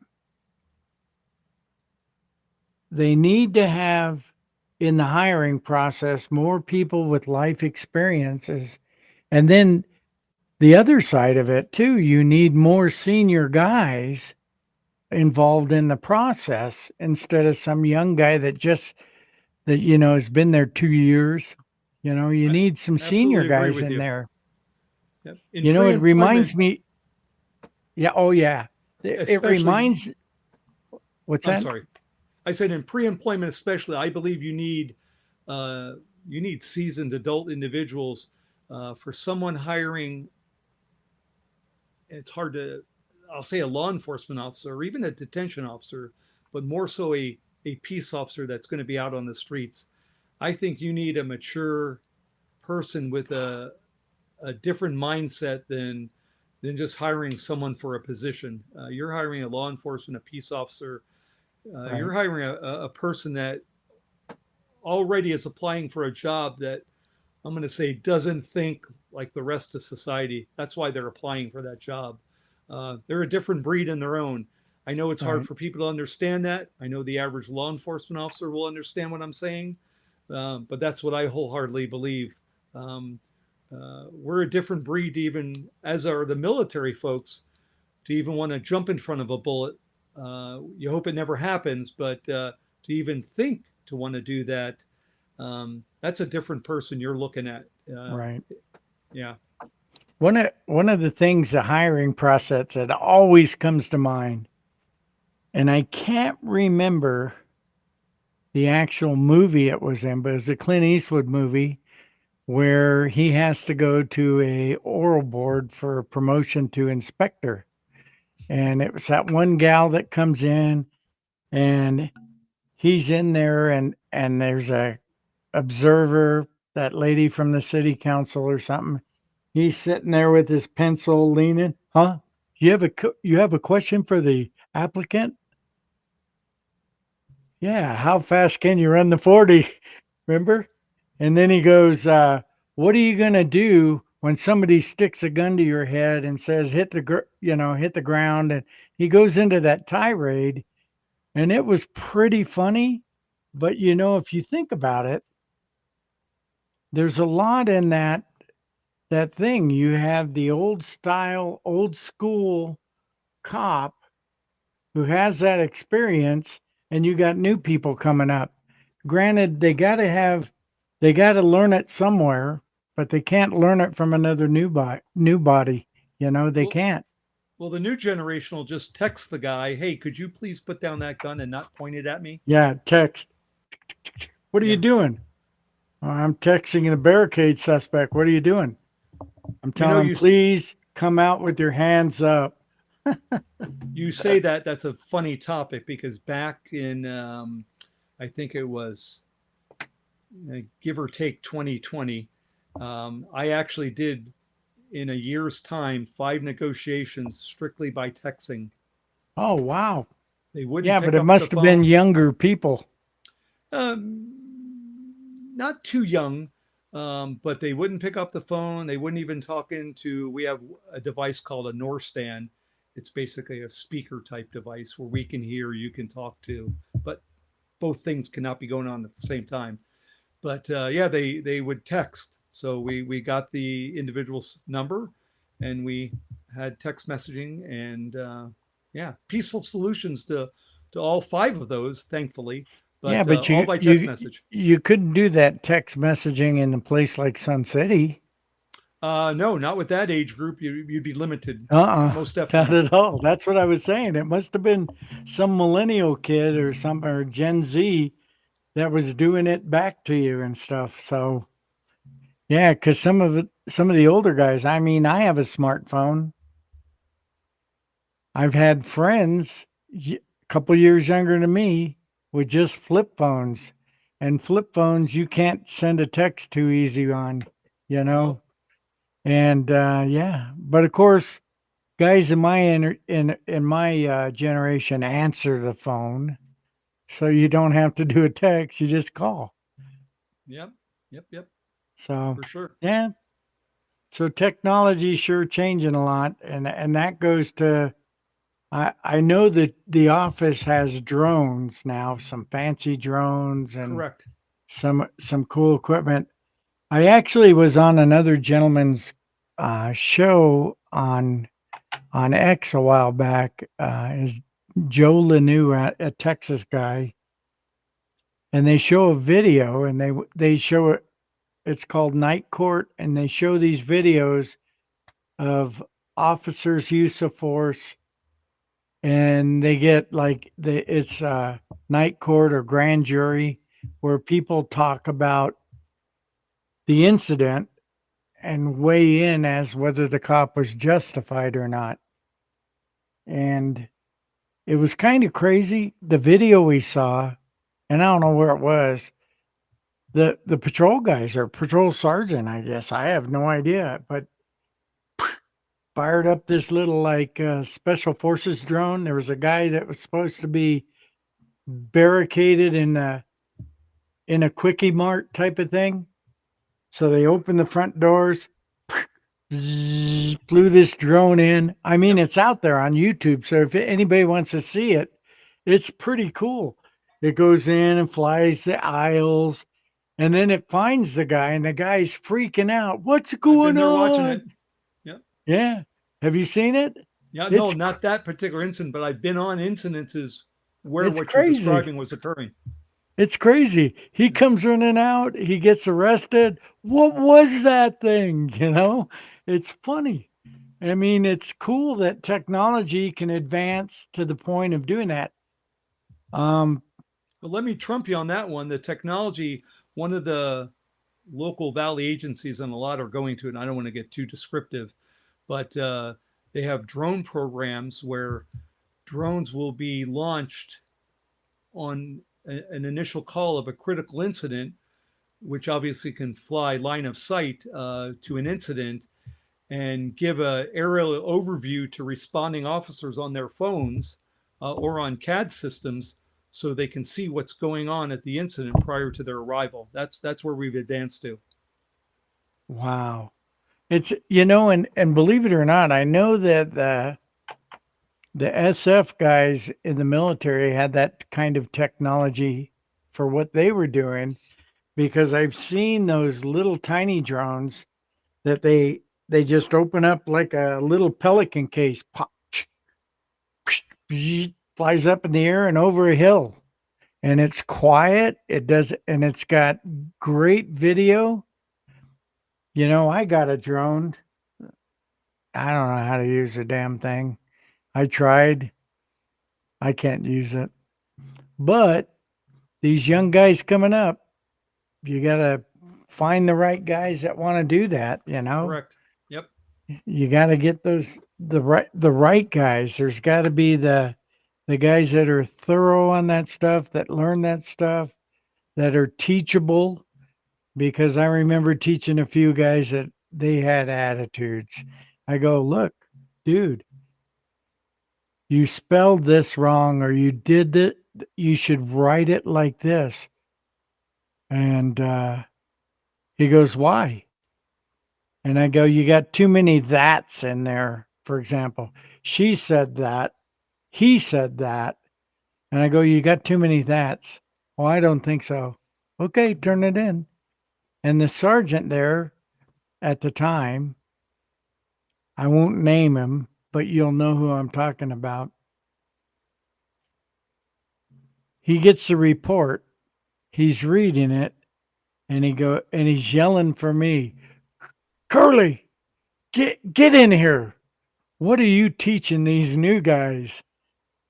they need to have in the hiring process more people with life experiences. And then the other side of it too, you need more senior guys involved in the process instead of some young guy that has been there 2 years. You I need some senior absolutely agree guys with in you. there. Yep. In It reminds pre-employment, me. Yeah. Oh yeah. It especially, reminds. What's I'm that? sorry, I said in pre-employment, especially, I believe uh, you need seasoned adult individuals. For someone hiring, it's hard to, I'll say a law enforcement officer or even a detention officer, but more so a peace officer that's going to be out on the streets. I think you need a mature person with a different mindset than just hiring someone for a position. You're hiring a law enforcement, a peace officer. You're Right. hiring a person that already is applying for a job that I'm going to say doesn't think like the rest of society. That's why they're applying for that job. They're a different breed in their own. I know it's hard Right. for people to understand that. I know the average law enforcement officer will understand what I'm saying, but that's what I wholeheartedly believe. Um, we're a different breed, even as are the military folks, to even want to jump in front of a bullet. You hope it never happens, but to even think to want to do that, that's a different person you're looking at. Right. Yeah. One of the things, the hiring process that always comes to mind, and I can't remember the actual movie it was in, but it was a Clint Eastwood movie where he has to go to a oral board for promotion to inspector. And it was that one gal that comes in, and he's in there, and there's a observer, that lady from the city council or something. He's sitting there with his pencil leaning. Huh? You have a question for the applicant? Yeah, how fast can you run the 40? Remember? And then he goes, what are you going to do when somebody sticks a gun to your head and says, hit the ground? And he goes into that tirade, and it was pretty funny. But, if you think about it, there's a lot in that thing. You have the old style, old school cop who has that experience, and you got new people coming up. Granted, they got to learn it somewhere, but they can't learn it from another new body. They Well, can't. well, the new generation will just text the guy, "Hey, could you please put down that gun and not point it at me?" Yeah, text. What are you Yeah. doing? "Oh, I'm texting a barricade suspect. What are you doing?" I'm You telling know, them, please come out with your hands up. you say that that's a funny topic because back in I think it was give or take 2020, I actually did in a year's time 5 negotiations strictly by texting. Oh, wow. They wouldn't Yeah, but pick it up the must have been phone. younger people. Not too young, but they wouldn't pick up the phone. They wouldn't even talk into. We have a device called a North stand. It's basically a speaker type device where we can hear, you can talk to, but both things cannot be going on at the same time. But yeah, they would text. So we got the individual's number, and we had text messaging, and yeah, peaceful solutions to all 5 of those, thankfully. Yeah, but but all by text message. you couldn't do that text messaging in a place like Sun City. No, not with that age group. You'd be limited, Uh-uh, most not definitely. at all. That's what I was saying. It must have been some millennial kid or some or Gen Z that was doing it back to you and stuff. So yeah, because some of the older guys, I mean, I have a smartphone. I've had friends a couple years younger than me with just flip phones. And flip phones you can't send a text too easy on, you Nope. know? And yeah, but of course, guys in my in my generation answer the phone, so you don't have to do a text; you just call. Yep. Yep. Yep. So For sure. yeah, so technology sure changing a lot, and that goes to I know that the office has drones now, some fancy drones and Correct. some cool equipment. I actually was on another gentleman's show on X a while back. Is Joe Lanou, a Texas guy, and they show a video, and they show it. It's called Night Court, and they show these videos of officers' use of force, and they get like it's night court or grand jury where people talk about the incident and weigh in as whether the cop was justified or not. And it was kind of crazy. The video we saw, and I don't know where it was. The patrol guys or patrol sergeant, I guess. I have no idea, but fired up this little like special forces drone. There was a guy that was supposed to be barricaded in a quickie mart type of thing. So they opened the front doors, flew this drone in. I mean, Yep. it's out there on YouTube. So if anybody wants to see it, it's pretty cool. It goes in and flies the aisles, and then it finds the guy, and the guy's freaking out. What's I've been going there watching it. on? Yep. Yeah. Have you seen it? Yeah. No, It's not that particular incident, but I've been on incidences where it's what you're crazy. describing was occurring. It's crazy. He comes running out, he gets arrested. What was that thing? You know, it's funny. I mean, it's cool that technology can advance to the point of doing that. Um, But let me trump you on that one. The technology, one of the local valley agencies, and a lot are going to it, and I don't want to get too descriptive, but they have drone programs where drones will be launched on an initial call of a critical incident, which obviously can fly line of sight to an incident and give a aerial overview to responding officers on their phones or on CAD systems so they can see what's going on at the incident prior to their arrival. That's where we've advanced to. wow. It's and believe it or not, I know that the SF guys in the military had that kind of technology for what they were doing because I've seen those little tiny drones that they just open up like a little pelican case, pop, flies up in the air and over a hill, and it's quiet. It does, and it's got great video. I got a drone. I don't know how to use the damn thing. I tried. I can't use it. But these young guys coming up, you gotta find the right guys that want to do that. Correct. Yep. You got to get the right guys. There's got to be the guys that are thorough on that stuff, that learn that stuff, that are teachable. Because I remember teaching a few guys that they had attitudes. I go, look, dude, you spelled this wrong, or you did that. You should write it like this. And he goes, why? And I go, you got too many that's in there. For example, she said that. He said that. And I go, you got too many that's. Well, I don't think so. Okay, turn it in. And the sergeant there at the time, I won't name him, but you'll know who I'm talking about. He gets the report he's reading it, and he's yelling for me, Curly, get in here. What are you teaching these new guys?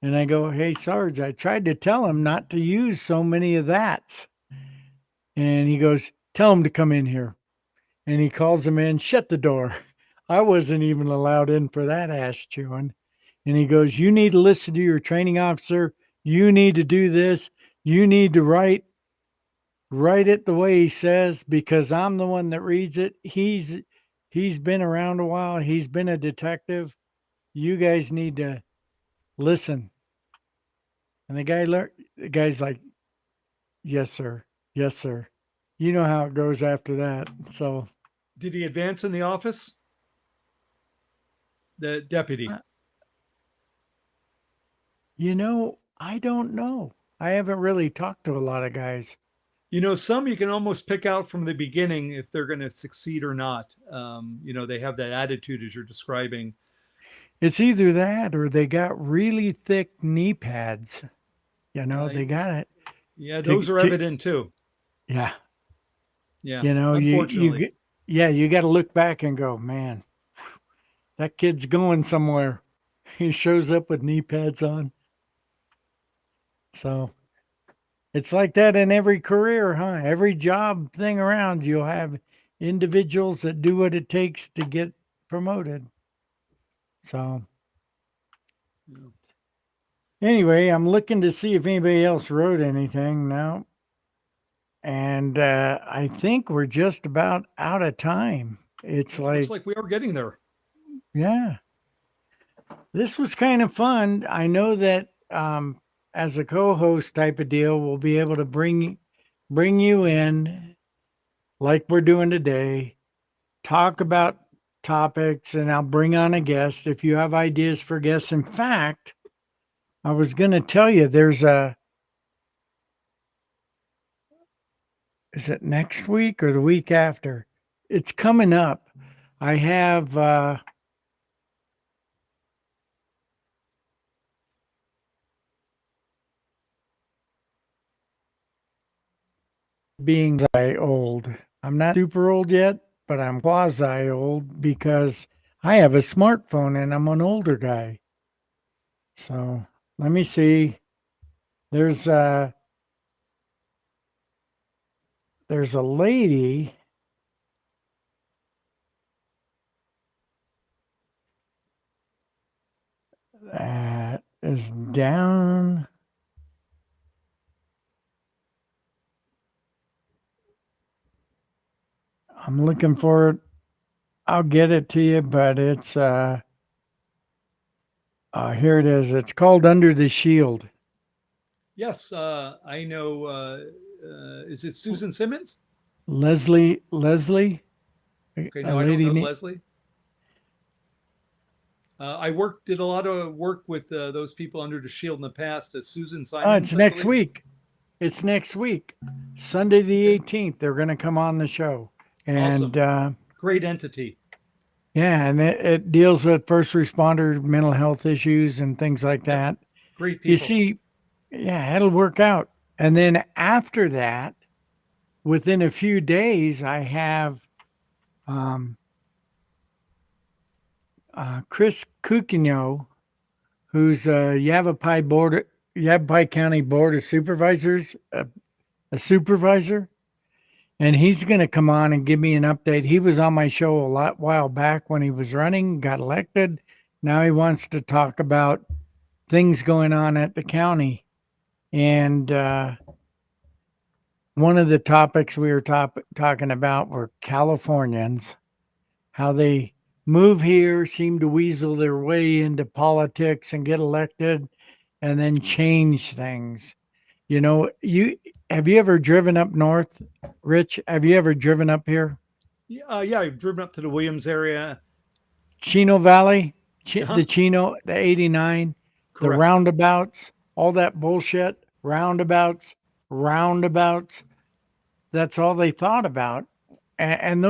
And I go, hey, Sarge, I tried to tell him not to use so many of that's. And he goes, tell him to come in here. And he calls him in, shut the door. I wasn't even allowed in for that ass chewing. And he goes, you need to listen to your training officer. You need to do this. You need to write it the way he says, because I'm the one that reads it. He's been around a while. He's been a detective. You guys need to listen. And the guy's like, yes, sir. Yes, sir. You know how it goes after that. So, Did he advance in the office? The deputy. uh, I don't know. I haven't really talked to a lot of guys. Some you can almost pick out from the beginning if they're going to succeed or not. They have that attitude as you're describing. It's either that or they got really thick knee pads. Uh, They got it yeah, to, those are to evident too. yeah. Yeah, You unfortunately. get, yeah, you got to look back and go, man, that kid's going somewhere. He shows up with knee pads on. So it's like that in every career, huh? Every job thing around, you'll have individuals that do what it takes to get promoted. So Yeah. anyway, I'm looking to see if anybody else wrote anything now. And I think we're just about out of time. It's It looks like, like we are getting there. yeah, this was kind of fun. I know that as a co-host type of deal, we'll be able to bring you in like we're doing today, talk about topics, and I'll bring on a guest if you have ideas for guests. In fact, I was going to tell you is it next week or the week after? It's coming up. I have being old. I'm not super old yet, but I'm quasi old because I have a smartphone and I'm an older guy. So let me see. There's a there's a lady that is down. I'm looking for it. I'll get it to you, but it's here it is. It's called Under the Shield. Yes, I know. Is it Susan Simmons? Leslie, Okay, a no, I don't lady know named. Leslie. Did a lot of work with those people under the shield in the past. Susan Oh, it's Simons, I next believe. week. It's next week, Sunday the Okay, 18th. They're going to come on the show, and awesome, great entity. yeah, and it deals with first responder mental health issues and things like Yep, that. great You people. see, yeah, it'll work out. And then after that, within a few days, I have um, Chris Cucino, who's Yavapai County Board of Supervisors, a supervisor, and he's going to come on and give me an update. He was on my show a lot while back when he was running, got elected. Now he wants to talk about things going on at the county. And one of the topics we were talking about were Californians, how they move here, seem to weasel their way into politics and get elected and then change things. You have you ever driven up north, Rich? Have you ever driven up here? Yeah, I've driven up to the Williams area. Chino Valley, Uh-huh. the Chino, the 89, the Correct. roundabouts, all that bullshit, roundabouts. That's all they thought about. And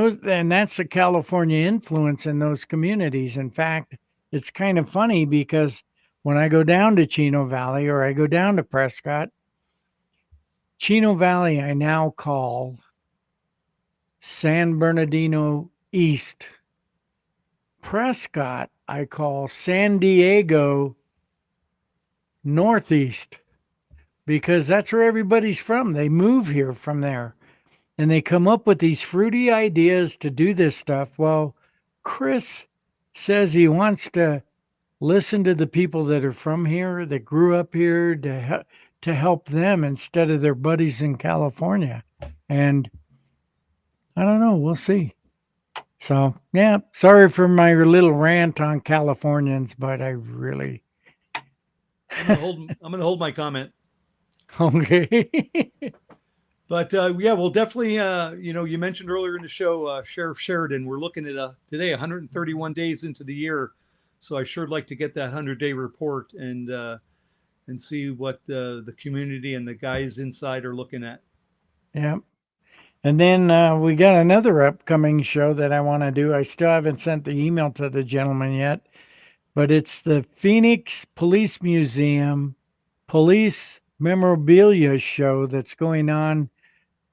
that's the California influence in those communities. In fact, it's kind of funny because when I go down to Chino Valley or I go down to Prescott, Chino Valley, I now call San Bernardino East. Prescott, I call San Diego Northeast because that's where everybody's from. They move here from there and they come up with these fruity ideas to do this stuff. Well, Chris says he wants to listen to the people that are from here, that grew up here, to help them instead of their buddies in California. And I don't know, we'll see. So, yeah, sorry for my little rant on Californians, but I really I'm gonna hold my comment. okay. But yeah, we'll definitely. You mentioned earlier in the show, Sheriff Sheridan. We're looking at today 131 days into the year, so I sure like to get that 100-day report and see what the community and the guys inside are looking at. Yeah. And then we got another upcoming show that I want to do. I still haven't sent the email to the gentleman yet, but it's the Phoenix Police Museum Police Memorabilia Show that's going on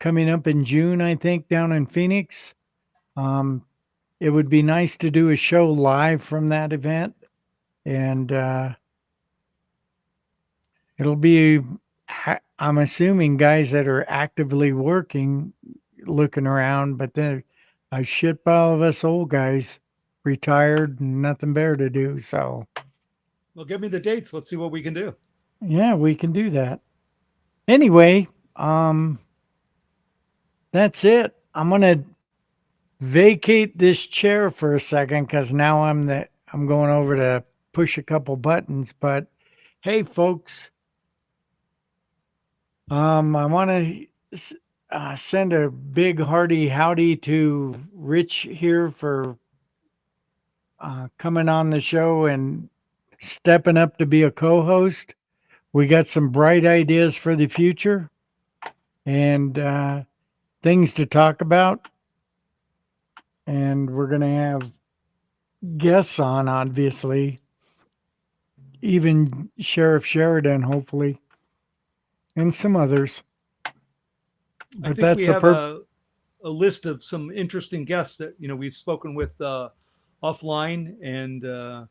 coming up in June, I think, down in Phoenix. It would be nice to do a show live from that event, and it'll be, I'm assuming, guys that are actively working, looking around, but then a shit pile of us old guys retired and nothing better to do. So, Well, give me the dates. Let's see what we can do. yeah, we can do that. Anyway, that's it. I'm gonna vacate this chair for a second because now I'm going over to push a couple buttons. But hey, folks, I want to send a big hearty howdy to Rich here for coming on the show and stepping up to be a co-host. We got some bright ideas for the future and things to talk about. And we're going to have guests on, obviously, even Sheriff Sheridan, hopefully, and some others. I But think we that's have a list of some interesting guests that we've spoken with offline, and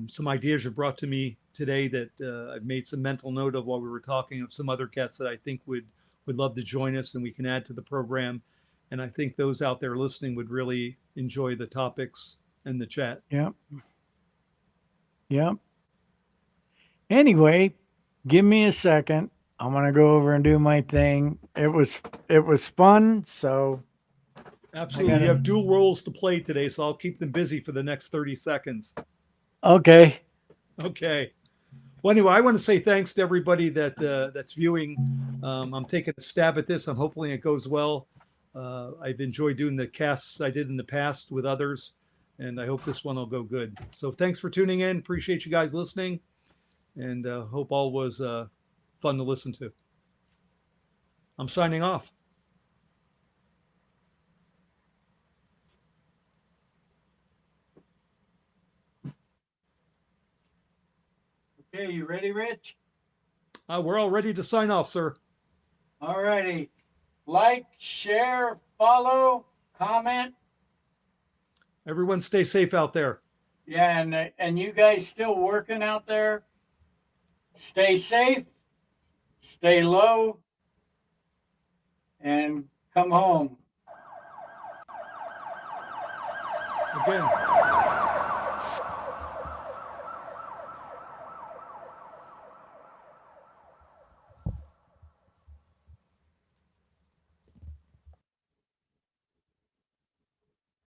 some ideas are brought to me today that I've made some mental note of while we were talking, of some other guests that I think would love to join us and we can add to the program. And I think those out there listening would really enjoy the topics and the chat. Yep. Yep. Anyway, give me a second. I'm gonna go over and do my thing. It was fun, so Absolutely. You have dual roles to play today, so I'll keep them busy for the next 30 seconds. okay. Okay. Well, anyway, I want to say thanks to everybody that's viewing. I'm taking a stab at this. I'm hoping it goes well. I've enjoyed doing the casts I did in the past with others, and I hope this one will go good. So thanks for tuning in. Appreciate you guys listening, and hope all was fun to listen to. I'm signing off. Okay, you ready, Rich? We're all ready to sign off, sir. All righty. Like, share, follow, comment. Everyone stay safe out there. Yeah, and you guys still working out there? Stay safe, stay low, and come home. Again.